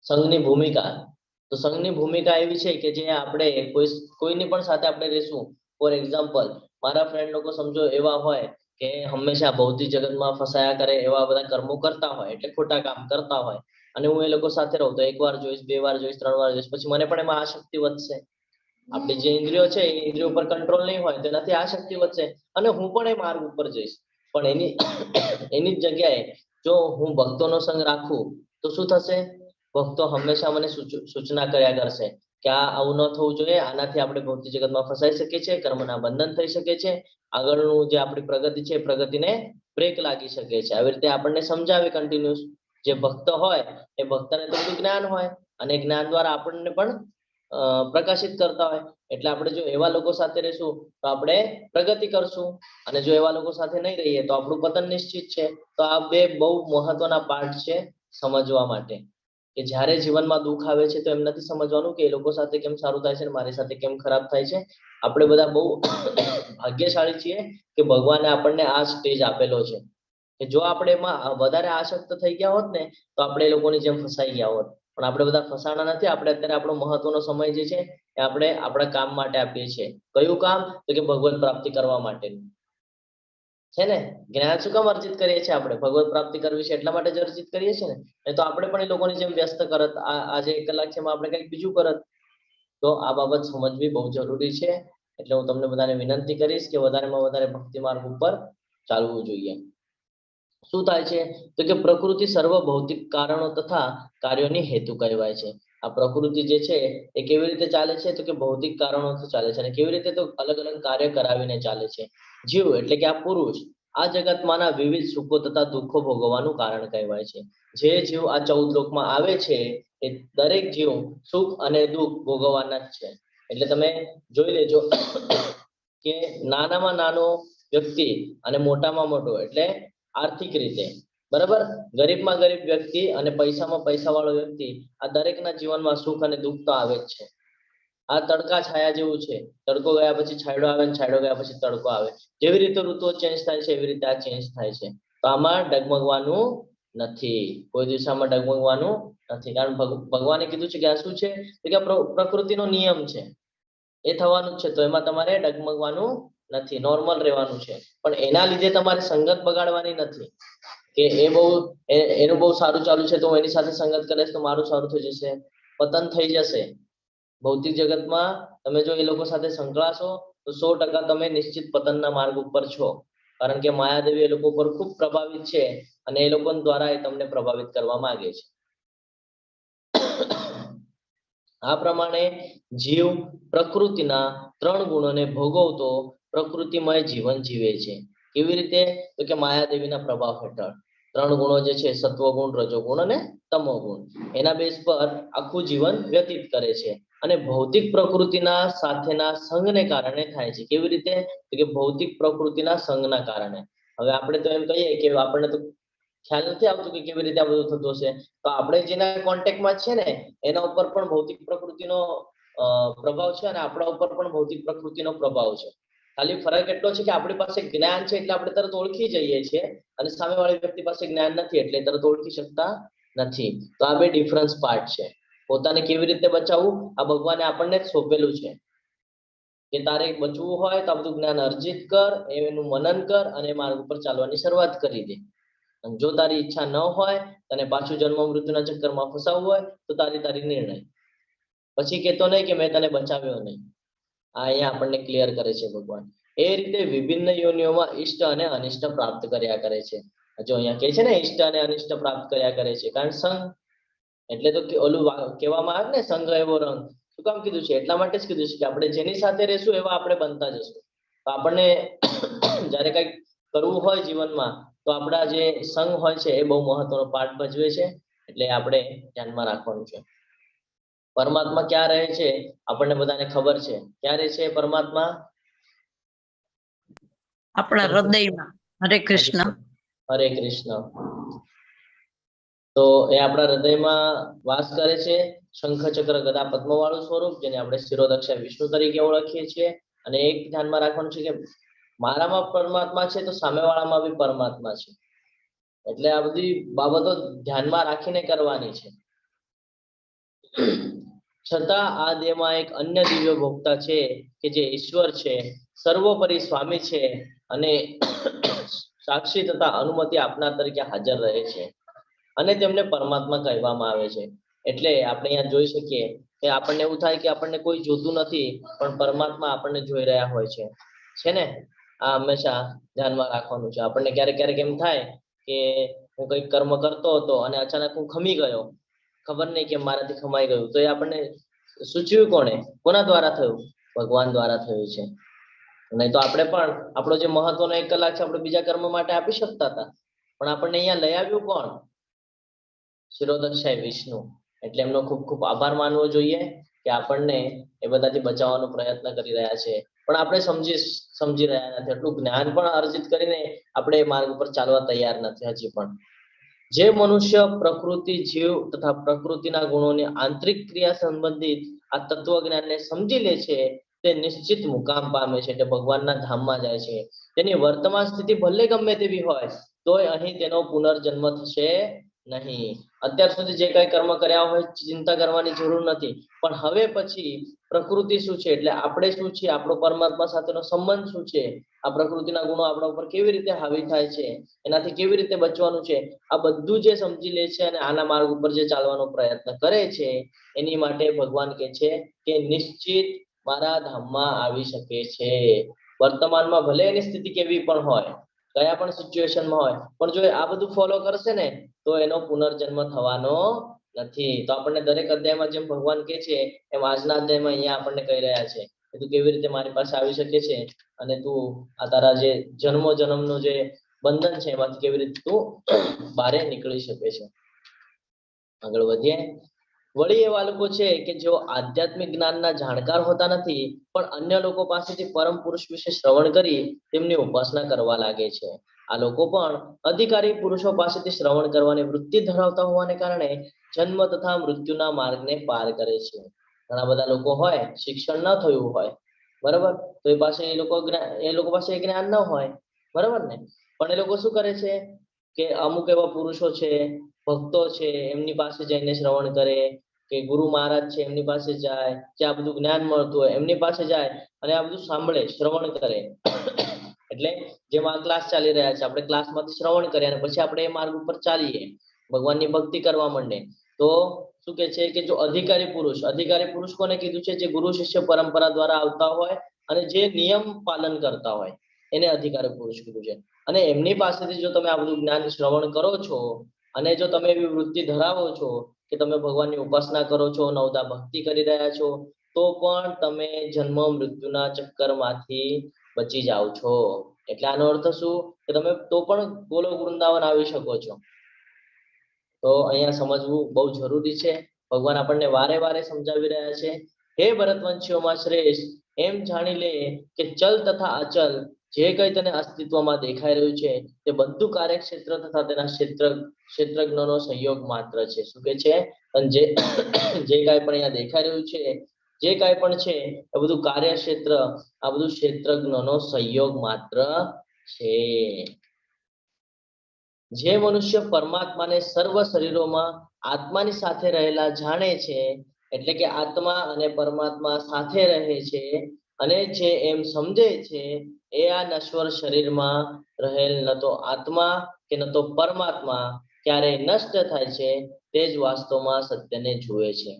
સંઘની ભૂમિકા. તો સંઘની ભૂમિકા એવી છે કે જે આપણે કોઈની પણ સાથે આપણે રહેશું. ફોર એક્ઝામ્પલ, મારા ફ્રેન્ડ લોકો સમજો એવા હોય કે હંમેશા ભૌતિક જગતમાં ફસાયા કરે, એવા બધા કર્મો કરતા હોય, એટલે ખોટા કામ કરતા હોય, અને હું એ લોકો સાથે રહું તો 1 વાર જોઈશ, 2 વાર જોઈશ, 3 વાર જોઈશ, પછી મને પણ એમાં આસક્તિ વધશે. આપણી જે ઇન્દ્રિયો છે એ ઇન્દ્રિયો ઉપર કંટ્રોલ નહીં હોય તો એનાથી આસક્તિ વધશે અને હું પણ એ માર્ગ ઉપર જઈશ. પણ એની જ જગ્યાએ જો હું ભક્તોનો સંગ રાખું તો શું થશે? ભક્તો હંમેશા મને સૂચના કર્યા કરશે કે આ આવું ન થવું જોઈએ, આનાથી આપણે ભૌતિક જગતમાં ફસાઈ શકીએ છીએ, કર્મના બંધન થઈ શકે છે, આગળનું જે આપણી પ્રગતિ છે એ પ્રગતિને બ્રેક લાગી શકે છે. આવી રીતે આપણને સમજાવે કન્ટિન્યુઅસ. જે ભક્ત હોય એ ભક્તને તો બધું જ્ઞાન હોય અને જ્ઞાન દ્વારા આપણને પણ પ્રકાશિત કરતા હોય. એટલે આપણે જો એવા લોકો સાથે રહીશું તો આપણે પ્રગતિ કરશું, અને જો એવા લોકો સાથે નહીં રહીએ તો આપણું પતન નિશ્ચિત છે. તો આ બે બહુ મહત્વના પાઠ છે સમજવા માટે. કે જ્યારે જીવનમાં દુઃખ આવે છે તો એમ નથી સમજવાનું કે એ લોકો સાથે કેમ સારું થાય છે અને મારી સાથે કેમ ખરાબ થાય છે. આપણે બધા બહુ ભાગ્યશાળી છીએ કે ભગવાને આપણને આ સ્ટેજ આપેલો છે કે જો આપણે એમાં વધારે આસક્ત થઈ ગયા હોત ને તો આપણે એ લોકોની જેમ ફસાઈ ગયા હોત. પણ આપણે બધા ફસાણા નથી. આપણે અત્યારે આપણો મહત્વનો સમય જે છે એ આપણે આપણા કામ માટે આપીએ છીએ. કયું કામ? તો કે ભગવત પ્રાપ્તિ કરવા માટેનું છે ને. જ્ઞાન શું કામ અર્જિત કરીએ છીએ? આપણે ભગવત પ્રાપ્તિ કરવી છે એટલા માટે જ અર્જિત કરીએ છીએ ને. નહીં તો આપણે પણ એ લોકોની જેમ વ્યસ્ત કરત. આજે 1 કલાક છે એમાં આપણે કંઈક બીજું કરત. તો આ બાબત સમજવી બહુ જરૂરી છે. એટલે હું તમને બધાને વિનંતી કરીશ કે વધારેમાં વધારે ભક્તિ માર્ગ ઉપર ચાલવું જોઈએ. શું થાય છે તો કે પ્રકૃતિ સર્વ ભૌતિક કારણો તથા કાર્યોની હેતુ કહેવાય છે. આ પ્રકૃતિ જે છે એ કેવી રીતે ચાલે છે તો કે ભૌતિક કારણોથી ચાલે છે. અને કેવી રીતે? તો અલગ અલગ કાર્ય કરાવીને ચાલે છે. જીવ એટલે કે આ પુરુષ આ જગતમાંના વિવિધ સુખો તથા દુઃખો ભોગવવાનું કારણ કહેવાય છે. જે જીવ આ 14 લોકમાં આવે છે એ દરેક જીવ સુખ અને દુઃખ ભોગવવાના જ છે. એટલે તમે જોઈ લેજો કે નાનામાં નાનો વ્યક્તિ અને મોટામાં મોટો એટલે આર્થિક રીતે બરાબર, ગરીબમાં ગરીબ વ્યક્તિ અને પૈસામાં પૈસાવાળો વ્યક્તિ, આ દરેકના જીવનમાં સુખ અને દુઃખ તો આવે જ છે. આ તડકા છાયા જેવું છે. તડકો ગયા પછી છાંયડો આવે અને છાંયડો ગયા પછી તડકો આવે. જેવી રીતે ઋતુઓ ચેન્જ થાય છે એવી રીતે આ ચેન્જ થાય છે. તો આમાં ડગમગવાનું નથી. કોઈ દિવસ આમાં ડગમગવાનું નથી. કારણ ભગવાને કીધું છે કે આ શું છે તો કે પ્રકૃતિનો નિયમ છે, એ થવાનું જ છે. તો એમાં તમારે ડગમગવાનું નથી, નોર્મલ રહેવાનું છે. પણ એના લીધે તમારે સંગત બગાડવાની નથી કે એનું બહુ સારું ચાલુ છે તો હું એની સાથે સંગત કરીશ તો મારું સારું થઈ જશે. પતન થઈ જશે. ભૌતિક જગતમાં તમે જો એ લોકો સાથે સંકળાશો તો 100% તમે નિશ્ચિત પતનના માર્ગ ઉપર છો. કારણ કે માયાદેવી એ લોકો પર ખૂબ પ્રભાવિત છે અને એ લોકો દ્વારા એ તમને પ્રભાવિત કરવા માંગે છે. આ પ્રમાણે જીવ પ્રકૃતિના 3 ગુણોને ભોગવતો પ્રકૃતિમય જીવન જીવે છે. કેવી રીતે? તો કે માયાદેવીના પ્રભાવ હેઠળ 3 ગુણો જે છે, સત્વગુણ, રજોગુણ અને તમોગુણ, એના બેઝ પર આખું જીવન વ્યતીત કરે છે. અને ભૌતિક પ્રકૃતિના સાથેના સંગને કારણે થાય છે. કેવી રીતે? તો કે ભૌતિક પ્રકૃતિના સંગના કારણે. હવે આપણે તો એમ કહીએ કે આપણને તો ખ્યાલ નથી આવતું કે કેવી રીતે આ બધું થતું હશે. તો આપણે જેના કોન્ટેક્ટમાં છે ને એના ઉપર પણ ભૌતિક પ્રકૃતિનો પ્રભાવ છે અને આપણા ઉપર પણ ભૌતિક પ્રકૃતિનો પ્રભાવ છે. ખાલી ફરક એટલો છે કે આપણી પાસે જ્ઞાન છે એટલે આપણે તરત ઓળખી જઈએ છીએ અને સામેવાળી વ્યક્તિ પાસે જ્ઞાન નથી એટલે તરત ઓળખી શકતા નથી. તો આ બે ડિફરન્સ પાર્ટ છે. પોતાને કેવી રીતે બચાવવું આ ભગવાને આપણને જ સોંપેલું છે કે તારે બચવું હોય તો આ બધું જ્ઞાન અર્જિત કર, એનું મનન કર અને માર્ગ ઉપર ચાલવાની શરૂઆત કરી દે. અને જો તારી ઈચ્છા ન હોય, તને પાછું જન્મ મૃત્યુના ચક્કરમાં ફસાવવું હોય તો તારી નિર્ણય. પછી કહેતો નહીં કે મેં તને બચાવ્યો નહીં. આ અહીંયા આપણને ક્લિયર કરે છે ભગવાન. એ રીતે વિભિન્ન યોનિઓમાં ઇષ્ટ અને અનિષ્ટ પ્રાપ્ત કર્યા કરે છે. જો અહીંયા કહે છે ને ઇષ્ટ અને અનિષ્ટ પ્રાપ્ત કર્યા કરે છે. કારણ સંગ એટલે તો ઓલું કહેવામાં આવે ને સંગ એવો રંગ. શું કામ કીધું છે? એટલા માટે જ કીધું છે કે આપણે જેની સાથે રહેશું એવા આપણે બનતા જશું. તો આપણને જ્યારે કંઈક કરવું હોય જીવનમાં તો આપણા જે સંગ હોય છે એ બહુ મહત્વનો પાર્ટ ભજવે છે. એટલે આપણે ધ્યાનમાં રાખવાનું છે. પરમાત્મા ક્યાં રહે છે? આપણને બધાને ખબર છે. ક્યાં રહે છે પરમાત્મા? આપણા હૃદયમાં. હરે કૃષ્ણ. હરે કૃષ્ણ. તો એ આપણા હૃદયમાં વાસ કરે છે. શંખ ચક્ર ગદા પદ્મ વાળું સ્વરૂપ, જેને આપણે શિરોદક્ષા વિષ્ણુ તરીકે ઓળખીએ છીએ. અને એક ધ્યાનમાં રાખવાનું છે કે મારામાં પરમાત્મા છે તો સામેવાળામાં બી પરમાત્મા છે. એટલે આ બધી બાબતો ધ્યાનમાં રાખીને કરવાની છે. છતાં આ દેહમાં એક અન્ય દિવ્ય ભોક્તા છે કે જે ઈશ્વર છે, સર્વોપરી સ્વામી છે અને સાક્ષી તથા અનુમતિ આપનાર તરીકે હાજર રહે છે અને તેમને પરમાત્મા કહેવામાં આવે છે. એટલે આપણે અહીંયા જોઈ શકીએ કે આપણને એવું થાય કે આપણને કોઈ જોતું નથી પણ પરમાત્મા આપણને જોઈ રહ્યા હોય છે ને. આ હંમેશા ધ્યાનમાં રાખવાનું છે. આપણને ક્યારેક ક્યારેક એમ થાય કે હું કંઈક કર્મ કરતો હતો અને અચાનક હું ખમી ગયો, ખબર નહીં કે મારાથી ખમાઈ ગયું. તો એ આપણને સૂચવ્યું કોણે? કોના દ્વારા થયું? ભગવાન દ્વારા થયું છે. નહીં તો આપણે પણ આપણો જે મહત્વનો 1 કલાક છે આપણે બીજા કર્મ માટે આપી શકતા હતા, પણ આપણને અહીંયા લઈ આવ્યું કોણ? શિરોદક્ષાય વિષ્ણુ. એટલે એમનો ખૂબ ખૂબ આભાર માનવો જોઈએ કે આપણને એ બધાથી બચાવવાનો પ્રયત્ન કરી રહ્યા છે. પણ આપણે સમજી રહ્યા નથી. એટલું જ્ઞાન પણ અર્જિત કરીને આપણે એ માર્ગ ઉપર ચાલવા તૈયાર નથી હજી પણ. જે મનુષ્ય પ્રકૃતિ જીવ તથા પ્રકૃતિના ગુણોની આંતરિક ક્રિયા સંબંધિત આ તત્વજ્ઞાનને સમજી લે છે તે નિશ્ચિત મુકામ પામે છે, એટલે ભગવાનના ધામમાં જાય છે. તેની વર્તમાન સ્થિતિ ભલે ગમે તેવી હોય તોય અહીં તેનો પુનર્જન્મ થશે નહીં. અત્યાર સુધી જે કઈ કર્મ કર્યા હોય ચિંતા કરવાની જરૂર નથી, પણ હવે પછી પ્રકૃતિ શું છે, એટલે આપણે શું છીએ, આપણો પરમાત્મા સાથેનો સંબંધ શું છે, આ પ્રકૃતિના ગુણો આપણા ઉપર કેવી રીતે હાવી થાય છે, એનાથી કેવી રીતે બચવાનું છે, આ બધું જે સમજી લે છે અને આના માર્ગ ઉપર જે ચાલવાનો પ્રયત્ન કરે છે એની માટે ભગવાન કહે છે કે નિશ્ચિત મારા ધામમાં આવી શકે છે. વર્તમાનમાં ભલે એની સ્થિતિ કેવી પણ હોય, કયા પણ સિચ્યુએશનમાં હોય, પણ જો આ બધું ફોલો કરશે ને તો એનો પુનર્જન્મ થવાનો નથી. તો આપણને દરેક અધ્યાયમાં જેમ ભગવાન કહે છે એમ આજના અધ્યાયમાં અહીંયા આપણને કહી રહ્યા છે કે તું કેવી રીતે મારી પાસે આવી શકે છે અને તું આ તારા જે જન્મનું જે બંધન છે એમાંથી કેવી રીતે તું બહાર નીકળી શકે છે. આગળ વધીએ. વળી એવા લોકો છે કે જેઓ આધ્યાત્મિક જ્ઞાનના જાણકાર હોતા નથી પણ અન્ય લોકો પાસેથી પરમ પુરુષ વિશે શ્રવણ કરી તેમની ઉપાસના કરવા લાગે છે. આ લોકો પણ અધિકારી પુરુષો પાસેથી શ્રવણ કરવાની વૃત્તિ ધરાવતા હોવાને કારણે જન્મ તથા મૃત્યુના માર્ગને પાર કરે છે. ઘણા બધા લોકો હોય, શિક્ષણ ન થયું હોય, બરાબર, તો એ લોકો પાસે જ્ઞાન ન હોય, બરાબર ને, પણ એ લોકો શું કરે છે કે અમુક એવા પુરુષો છે, ભક્તો છે, એમની પાસે જઈને શ્રવણ કરે, કે ગુરુ મહારાજ છે એમની પાસે જાય, જે આ બધું જ્ઞાન મળતું હોય એમની પાસે જાય અને આ બધું સાંભળે, શ્રવણ કરે. એટલે જેમાં ક્લાસ ચાલી રહ્યા છે, આપણે ક્લાસમાંથી શ્રવણ કરીએ અને પછી આપણે એ માર્ગ ઉપર ચાલીએ, ભગવાનની ભક્તિ કરવા માંડે, તો શું કે છે કે જો અધિકારી પુરુષ કોને કીધું છે? જે ગુરુ શિષ્ય પરંપરા દ્વારા આવતા હોય અને જે નિયમ પાલન કરતા હોય એને અધિકારી પુરુષ કીધું છે. અને એમની પાસેથી જો તમે આ બધું જ્ઞાન શ્રવણ કરો છો અને જો તમે એવી વૃત્તિ ધરાવો છો કે તમે ભગવાનની ઉપાસના કરો છો, નવદા ભક્તિ કરી રહ્યા છો, તો પણ તમે જન્મ મૃત્યુના ચક્કરમાંથી બચી જાઓ છો. એટલે આનો અર્થ શું કે તમે તો પણ ગોલોક વૃંદાવન આવી શકો છો. તો અહીંયા સમજવું બહુ જરૂરી છે. ભગવાન આપણને વારે વારે સમજાવી રહ્યા છે, હે ભરતવંશીઓમાં શ્રેષ્ઠ, એમ જાણી લે કે ચલ તથા અચલ જે કઈ તને અસ્તિત્વમાં દેખાઈ રહ્યું છે તે બધું કાર્યક્ષેત્ર તથા તેના ક્ષેત્રજ્ઞનો સંયોગ માત્ર છે. શું કે છે? અને જે કાંઈ પણ અહીંયા દેખાઈ રહ્યું છે, જે કાંઈ પણ છે એ બધું કાર્યક્ષેત્ર, આ બધું ક્ષેત્રજ્ઞનો સંયોગ માત્ર છે. જે મનુષ્ય પરમાત્માને સર્વ શરીરોમાં આત્માની સાથે રહેલા જાણે છે, એટલે કે આત્મા અને પરમાત્મા સાથે રહે છે અને જે એમ સમજે છે, એ આ નશ્વર શરીરમાં રહેલ ન તો આત્મા કે ન તો પરમાત્મા ક્યારેય નષ્ટ થાય છે, તે જ વાસ્તવમાં સત્યને જુએ છે.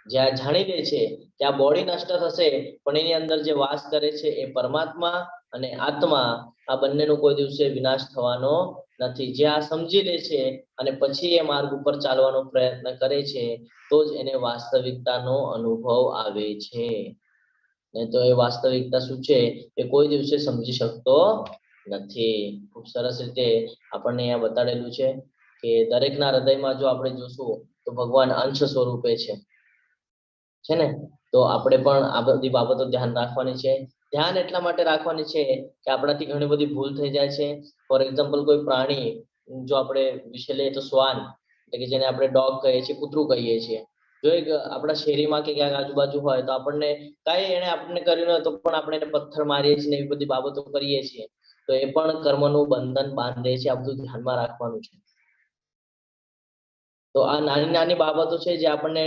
જ્યાં જાણી લે છે કે આ બોડી નષ્ટ થશે પણ એની અંદર જે વાસ કરે છે એ પરમાત્મા અને આત્મા, આ બંનેનો કોઈ દિવસે વિનાશ થવાનો નથી. જે આ સમજી લે છે અને પછી એ માર્ગ ઉપર ચાલવાનો પ્રયત્ન કરે છે તો જ એને વાસ્તવિકતાનો અનુભવ આવે છે. નહીં તો એ વાસ્તવિકતા શું છે એ કોઈ દિવસે સમજી શકતો નથી. ખૂબ સરસ રીતે આપણને અહીંયા બતાડેલું છે કે દરેકના હૃદયમાં જો આપણે જોશું તો ભગવાન અંશ સ્વરૂપે છે ને. તો આપણે પણ આ બધી બાબતો ધ્યાન રાખવાની છે. ધ્યાન એટલા માટે રાખવાની છે કે આપણાથી ઘણી બધી ભૂલ થઈ જાય છે. ફોર એક્ઝામ્પલ, કોઈ પ્રાણી જો આપણે વિશે લઈએ તો શ્વાન, એટલે કે જેને આપણે ડોગ કહીએ છીએ, કૂતરું કહીએ છીએ, જો એક આપણા શેરીમાં કે ક્યાંક આજુબાજુ હોય તો આપણને કાંઈ એને આપણને કર્યું ન હોય તો પણ આપણે એને પથ્થર મારીએ છીએ ને એવી બધી બાબતો કરીએ છીએ, તો એ પણ કર્મનું બંધન બાંધે છે. આ બધું ધ્યાનમાં રાખવાનું છે. તો આ નાની નાની બાબતો છે જે આપણને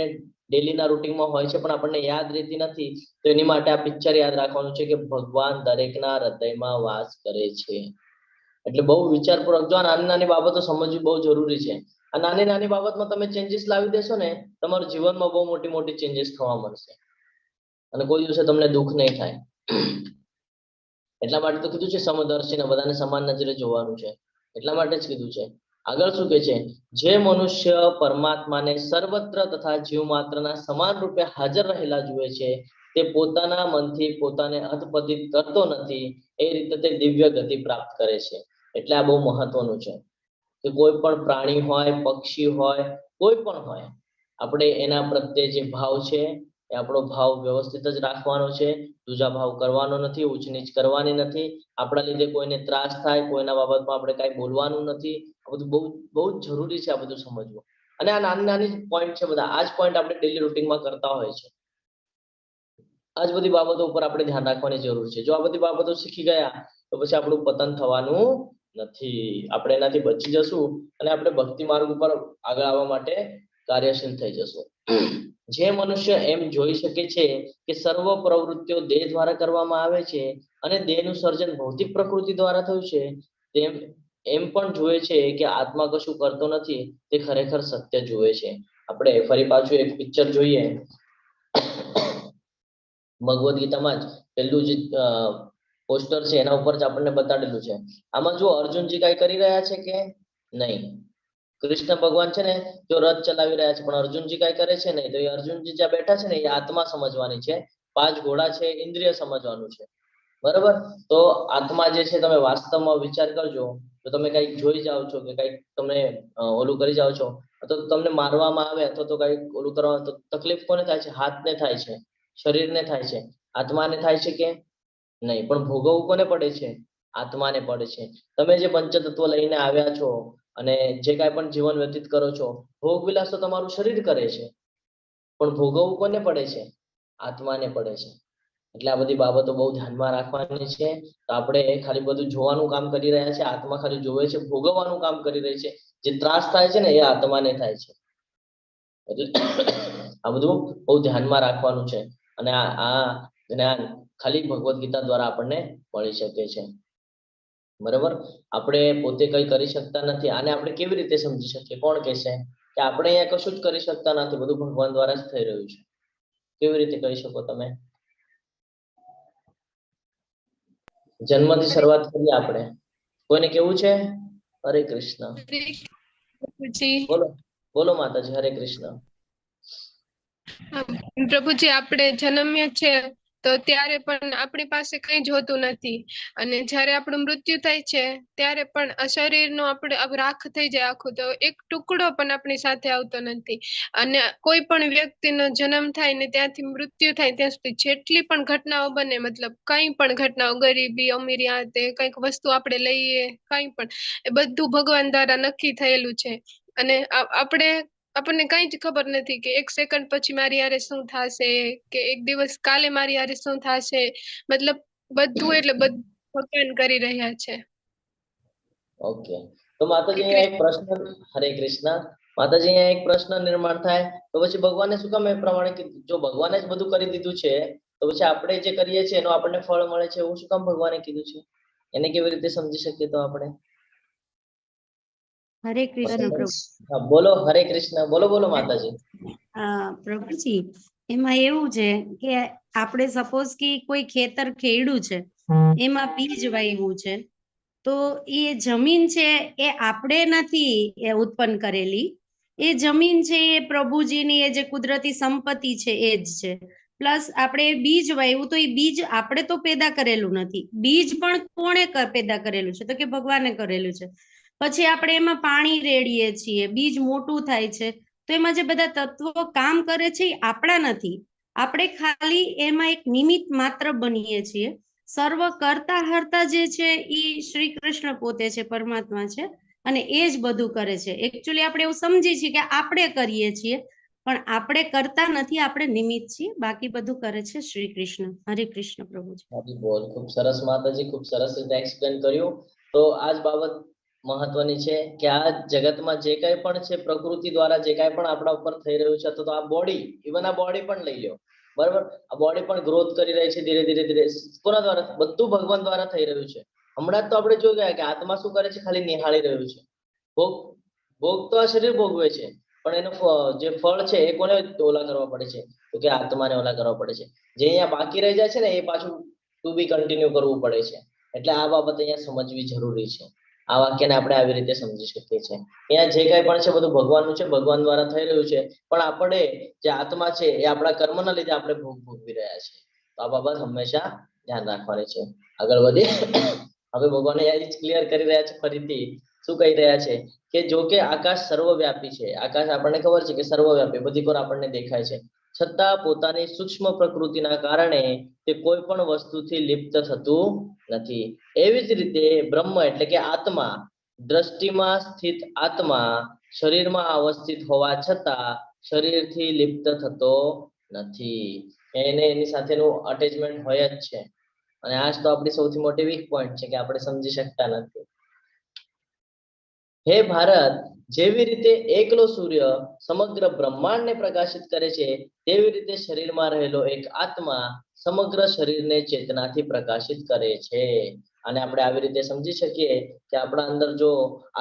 ડેલીના રૂટીનમાં હોય છે પણ આપણને યાદ રહેતી નથી. તો એની માટે આ પિક્ચર યાદ રાખવાનું છે કે ભગવાન દરેકના હૃદયમાં વાસ કરે છે. એટલે બહુ વિચારપૂર્વક જો આ નાની નાની બાબતો સમજવી બહુ જરૂરી છે. આ નાની નાની બાબતમાં તમે ચેન્જીસ લાવી દેશો ને, તમારા જીવનમાં બહુ મોટી મોટી ચેન્જીસ થવા મળશે અને કોઈ દિવસે તમને દુઃખ નહીં થાય. એટલા માટે તો કીધું છે સમદર્શીને, બધાને સમાન નજરે જોવાનું છે. એટલા માટે જ કીધું છે. આગળ શું કે છે? જે મનુષ્ય પરમાત્માને સર્વત્ર તથા જીવ માત્રના સમાન રૂપે હાજર રહેલા જુએ છે તે પોતાના મનથી પોતાને અધપતિત કરતો નથી, એ રીતે તે દિવ્ય ગતિ પ્રાપ્ત કરે છે. એટલે આ બહુ મહત્વનું છે કે કોઈ પણ પ્રાણી હોય, પક્ષી હોય, કોઈ પણ હોય, આપણે એના પ્રત્યે જે ભાવ છે એ આપણો ભાવ વ્યવસ્થિત જ રાખવાનો છે. દૂજા ભાવ કરવાનો નથી, ઊંચ નીચ કરવાની નથી. આપણા લીધે કોઈને ત્રાસ થાય, કોઈના બાબતમાં આપણે કાંઈ બોલવાનું નથી, આ બધું બહુ બહુ જ જરૂરી છે આ બધું સમજવું. અને આ નાની નાની પોઈન્ટ છે બધા, આ જ પોઈન્ટ આપણે ડેલી રૂટીનમાં કરતા હોય છે. આ જ બધી બાબતો ઉપર આપણે ધ્યાન રાખવાની જરૂર છે. જો આ બધી બાબતો શીખી ગયા તો પછી આપણું પતન થવાનું નથી. આપણે એનાથી બચી જશું અને આપણે ભક્તિ માર્ગ ઉપર આગળ આવવા માટે કાર્યશીલ થઈ જશું. જે મનુષ્ય એમ જોઈ શકે છે કે સર્વ પ્રવૃત્તિઓ દેહ દ્વારા કરવામાં આવે છે અને દેહનું સર્જન ભૌતિક પ્રકૃતિ દ્વારા થયું છે, તેમ એમ પણ જુએ છે કે આત્મા કશું કરતો નથી, તે ખરેખર સત્ય જુએ છે. આપણે ફરી પાછું એક પિક્ચર જોઈએ ભગવદ્ ગીતામાં જ પેલું જે પોસ્ટર છે એના ઉપર જ આપણને બતાડેલું છે. આમાં જો અર્જુનજી કઈ કરી રહ્યા છે કે નહીં? કૃષ્ણ ભગવાન છે ને જો રથ ચલાવી રહ્યા છે, પણ અર્જુનજી કઈ કરે છે નહીં. તો એ અર્જુનજી જ્યાં બેઠા છે ને એ આત્મા સમજવાની છે, 5 ઘોડા છે ઇન્દ્રિય સમજવાનું છે. બરાબર? તો આત્મા જે છે, તમે વાસ્તવમાં વિચાર કરજો, તો તમે કઈક જોઈ જાઓ છો કે કઈક તમે ઓલું કરી જાઓ છો, તો તમને મારવામાં આવે અથવા તો કઈક ઓલું કરવામાં, તો તકલીફ કોને થાય છે? હાથને થાય છે, શરીરને થાય છે, આત્માને થાય છે કે નહીં? પણ ભોગવવું કોને પડે છે? આત્માને પડે છે. તમે જે પંચતત્વ લઈને આવ્યા છો અને જે કાંઈ પણ જીવન વ્યતીત કરો છો, ભોગ વિલાસ તો તમારું શરીર કરે છે, પણ ભોગવવું કોને પડે છે? આત્માને પડે છે. એટલે આ બધી બાબતો બહુ ધ્યાનમાં રાખવાની છે. તો આપણે ખાલી બધું જોવાનું કામ કરી રહ્યા છે, આત્મા ખાલી જોવે છે, ભોગવવાનું કામ કરી રહી છે. જે ત્રાસ થાય છે ને એ આત્માને થાય છે. એટલે આ બધું બહુ ધ્યાનમાં રાખવાનું છે. અને આ જ્ઞાન ખાલી ભગવદ્ ગીતા દ્વારા આપણને મળી શકે છે. બરાબર? આપણે પોતે કઈ કરી શકતા નથી. આને આપણે કેવી રીતે સમજી શકીએ? કોણ કહેશે કે આપણે અહીંયા કશું જ કરી શકતા નથી, બધું ભગવાન દ્વારા જ થઈ રહ્યું છે? કેવી રીતે કહી શકો તમે? જન્મથી શરૂઆત કરીએ આપણે. કોઈને કેવું છે? હરે કૃષ્ણ. પ્રભુજી બોલો બોલો માતાજી. હરે કૃષ્ણ. પ્રભુજી, આપણે જન્મ્યા છે તો ત્યારે પણ આપણી પાસે કઈ જ હોતું નથી, અને જ્યારે આપણું મૃત્યુ થાય છે ત્યારે પણ આ શરીરનો આપણે રાખ થઈ જાય આખું, તો એક ટુકડો પણ આપણી સાથે આવતો નથી. અને કોઈ પણ વ્યક્તિનો જન્મ થાય ને ત્યાંથી મૃત્યુ થાય ત્યાં સુધી જેટલી પણ ઘટનાઓ બને, મતલબ કઈ પણ ઘટનાઓ, ગરીબી, અમીરી, આ તે કંઈક વસ્તુ આપણે લઈએ, કઈ પણ, એ બધું ભગવાન દ્વારા નક્કી થયેલું છે. અને આપણને કઈ જ ખબર નથી કે 1 સેકન્ડ પછી મારી હારે શું થશે, કે એક દિવસ કાલે મારી હારે શું થશે. મતલબ બધું, એટલે બધું ભગવાન કરી રહ્યા છે. ઓકે. તો માતાજી અહીંયા એક પ્રશ્ન, હરે કૃષ્ણ. માતાજી અહીંયા એક પ્રશ્ન નિર્માણ થાય, તો પછી ભગવાને શું કામ એ પ્રમાણે કીધું? જો ભગવાને જ બધું કરી દીધું છે તો પછી આપણે જે કરીએ છીએ એનો આપણને ફળ મળે છે, એવું શું કામ ભગવાને કીધું છે? એને કેવી રીતે સમજી શકીએ તો આપણે? હરે કૃષ્ણ પ્રભુ. હા, બોલો. હરે કૃષ્ણ. બોલો બોલો માતાજી. પ્રભુજી, એમાં એવું છે કે આપણે સપોઝ કે કોઈ ખેતર ખેડ્યું છે, એમાં બીજ વાવ્યું છે, તો એ જમીન છે એ આપણે નથી એ ઉત્પન્ન કરેલી. એ જમીન છે એ પ્રભુજીની, એ જે કુદરતી સંપત્તિ છે એ જ છે. પ્લસ આપણે બીજ વાવ્યું, તો એ બીજ આપણે તો પેદા કરેલું નથી. બીજ પણ કોણે પેદા કરેલું છે? તો કે ભગવાને કરેલું છે. પછી આપણે એમાં પાણી રેડીએ છીએ, બીજ મોટું થાય છે, તો એમાં જે બધા તત્વો કામ કરે છે એ આપણા નથી. આપણે ખાલી એમાં એક નિમિત્ત માત્ર બનીએ છીએ. સર્વ કરતા હર્તા જે છે એ શ્રી કૃષ્ણ પોતે છે, પરમાત્મા છે, અને એ જ બધું કરે છે. એકચ્યુઅલી આપણે એવું સમજીએ છીએ કે આપણે કરીએ છીએ, પણ આપણે કરતા નથી, આપણે નિમિત્ત છીએ. બાકી બધું કરે છે શ્રી કૃષ્ણ. હરે કૃષ્ણ પ્રભુજી. હાજી બોલ. ખૂબ સરસ માતાજી, ખૂબ સરસ રીતે એક્સપ્લેન કર્યું. તો આ જ બાબત મહત્વની છે કે આ જગતમાં જે કાંઈ પણ છે પ્રકૃતિ દ્વારા જે કાંઈ પણ આપણા ઉપર થઈ રહ્યું છે, તો આ બોડી, ઇવન આ બોડી પણ લઈ લો, બરાબર? આ બોડી પણ ગ્રોથ કરી રહી છે ધીરે ધીરે ધીરે. કોના દ્વારા? બધું ભગવાન દ્વારા થઈ રહ્યું છે. હમણાં જ તો આપણે જોઈ ગયા કે આત્મા શું કરે છે? ખાલી નિહાળી રહ્યું છે. ભોગ તો આ શરીર ભોગવે છે, પણ એનું જે ફળ છે એ કોને ઓલા કરવા પડે છે? તો કે આત્માને ઓલા કરવા પડે છે. જે અહીંયા બાકી રહી જાય છે ને એ પાછું ટુ બી કન્ટિન્યુ કરવું પડે છે. એટલે આ બાબત અહીંયા સમજવી જરૂરી છે. આ વાક્યને આપણે આવી રીતે સમજી શકીએ છીએ. અહીંયા જે કાંઈ પણ છે બધું ભગવાનનું છે, ભગવાન દ્વારા થઈ રહ્યું છે, પણ આપણે જે આત્મા છે એ આપણા કર્મના લીધે આપણે ભોગવી રહ્યા છે. તો આ બાબત હંમેશા ધ્યાન રાખવાની છે. આગળ વધીએ. હવે ભગવાન એ જ ક્લિયર કરી રહ્યા છે ફરીથી. શું કહી રહ્યા છે કે જો કે આકાશ સર્વવ્યાપી છે. આકાશ આપણને ખબર છે કે સર્વવ્યાપી, બધી કોર આપણને દેખાય છે, છતાં પોતાની સૂક્ષ્મ પ્રકૃતિના કારણે તે કોઈ પણ વસ્તુથી લિપ્ત થતું નથી. એવી જ રીતે બ્રહ્મ એટલે કે આત્મા દ્રષ્ટિમાં સ્થિત આત્મા શરીરમાં અવસ્થિત હોવા છતાં શરીરથી લિપ્ત થતો નથી. એને એની સાથેનું અટેચમેન્ટ હોય જ છે. અને આ જ તો આપણી સૌથી મોટી વીક પોઈન્ટ છે કે આપણે સમજી શકતા નથી. હે ભારત, જેવી રીતે એકલો સૂર્ય સમગ્ર બ્રહ્માંડને પ્રકાશિત કરે છે, તેવી રીતે શરીરમાં રહેલો એક આત્મા સમગ્ર શરીરને ચેતનાથી પ્રકાશિત કરે છે. અને આપણે આવી રીતે સમજી શકીએ કે આપણા અંદર જો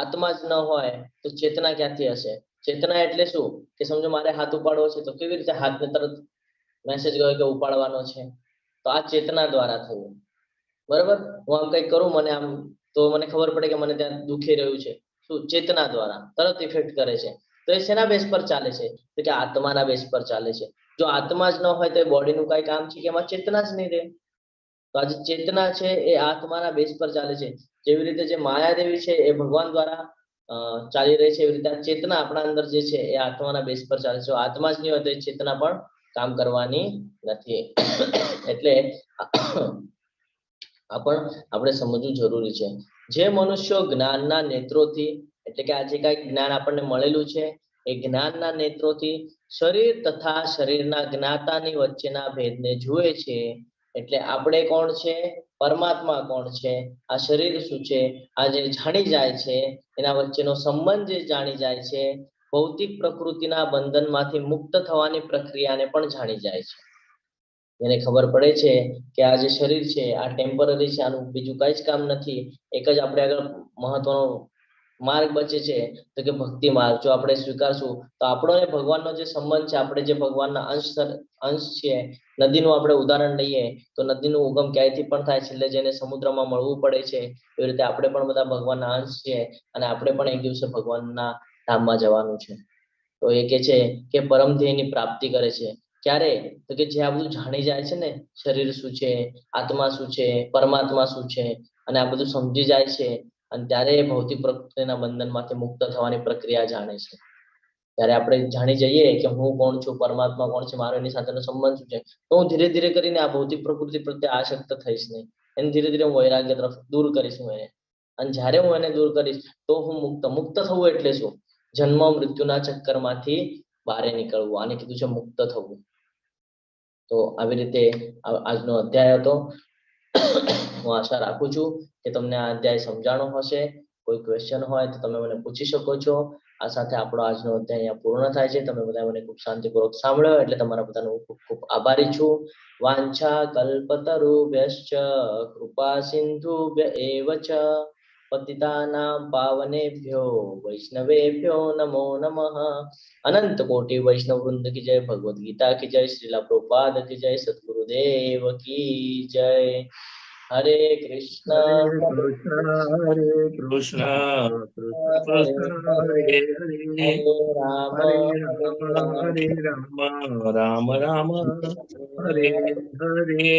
આત્મા જ ન હોય તો ચેતના ક્યાંથી હશે? ચેતના એટલે શું? કે સમજો મારે હાથ ઉપાડવો છે તો કેવી રીતે હાથને તરત મેસેજ ગયો કે ઉપાડવાનો છે? તો આ ચેતના દ્વારા થયું. બરાબર, હું આમ કંઈક કરું, મને આમ તો મને ખબર પડે કે મને ત્યાં દુખી રહ્યું છે. શું? ચેતના દ્વારા તરત ઇફેક્ટ કરે છે. તો એ શેના બેઝ પર ચાલે છે? તો કે આત્માના બેઝ પર ચાલે છે. જો આત્મા જ ન હોય તો બોડીનું કઈ કામ છે કે એમાં ચેતના જ નહીં રહે. તો આ જે ચેતના છે એ આત્માના બેઝ પર ચાલે છે. જેવી રીતે જે માયાદેવી છે એ ભગવાન દ્વારા ચાલી રહી છે, એવી રીતે આ ચેતના આપણા અંદર જે છે એ આત્માના બેઝ પર ચાલે છે. જો આત્મા જ નહીં હોય તો એ ચેતના પણ કામ કરવાની નથી. એટલે આ પણ આપણે સમજવું જરૂરી છે. જે મનુષ્યો જ્ઞાનના નેત્રોથી, એટલે કે આ જે કાંઈ જ્ઞાન આપણને મળેલું છે એ જ્ઞાનના નેત્રોથી શરીર તથા શરીરના જ્ઞાતાની વચ્ચેના ભેદને જુએ છે, એટલે આપણે કોણ છે, પરમાત્મા કોણ છે, આ શરીર શું છે, આ જે જાણી જાય છે, એના વચ્ચેનો સંબંધ જે જાણી જાય છે, ભૌતિક પ્રકૃતિના બંધનમાંથી મુક્ત થવાની પ્રક્રિયાને પણ જાણી જાય છે. એને ખબર પડે છે કે આ જે શરીર છે આ ટેમ્પરરી છે, આનું બીજું કઈ જ કામ નથી. એક જ આપણે આગળ મહત્વનો માર્ગ બચે છે તો કે ભક્તિ માર્ગ. જો આપણે સ્વીકારશું તો આપણો ને ભગવાનનો જે સંબંધ છે, આપણે જે ભગવાનના અંશ છે, નદીનું આપણે ઉદાહરણ લઈએ તો નદીનું ઉગમ ક્યાંયથી પણ થાય, છેલ્લે જઈને સમુદ્રમાં મળવું પડે છે. એવી રીતે આપણે પણ બધા ભગવાનના અંશ છીએ અને આપણે પણ એક દિવસે ભગવાનના ધામમાં જવાનું છે. તો એ કે છે કે પરમ ધ્યેયની પ્રાપ્તિ કરે છે. ક્યારે? તો કે જે આ બધું જાણી જાય છે ને, શરીર શું છે, આત્મા શું છે, પરમાત્મા શું છે, અને આ બધું સમજી જાય છે, અને ત્યારે એ ભૌતિક પ્રકૃતિના બંધનમાંથી મુક્ત થવાની પ્રક્રિયા જાણે છે. ત્યારે આપણે જાણી જઈએ કે હું કોણ છું, પરમાત્મા કોણ છે, મારો એની સાથેનો સંબંધ શું છે, તો હું ધીરે ધીરે કરીને આ ભૌતિક પ્રકૃતિ પ્રત્યે આસક્ત થઈશ નહીં. એને ધીરે ધીરે હું વૈરાગ્ય તરફ દૂર કરીશ એને. અને જ્યારે હું એને દૂર કરીશ તો હું મુક્ત થવું એટલે શું? જન્મ મૃત્યુના ચક્કરમાંથી બહાર નીકળવું. આને કીધું છે મુક્ત થવું. તો આવી રીતે આજનો અધ્યાય હતો. હું આશા રાખું છું કે તમને આ અધ્યાય સમજાણો હશે. કોઈ ક્વેશ્ચન હોય તો તમે મને પૂછી શકો છો. આ સાથે આપણો આજનો અધ્યાય અહીંયા પૂર્ણ થાય છે. તમે બધા મને ખૂબ શાંતિપૂર્વક સાંભળ્યો એટલે તમારા બધાનો ખૂબ ખૂબ આભારી છું. વાંછા કલ્પતરુભ્યશ્ચ કૃપા સિંધુભ્ય એવ ચ પતિતાનાં પાવનેભ્યો વૈષ્ણવેભ્યો નમો નમઃ. अनंत कोटि वैष्णव वृंद की जय, भगवद गीता की जय, श्रीला प्रभुपाद की जय, सद्गुरुदेव की जय. हरे कृष्ण हरे कृष्ण कृष्ण हरे हरे, राम हरे राम राम राम हरे हरे.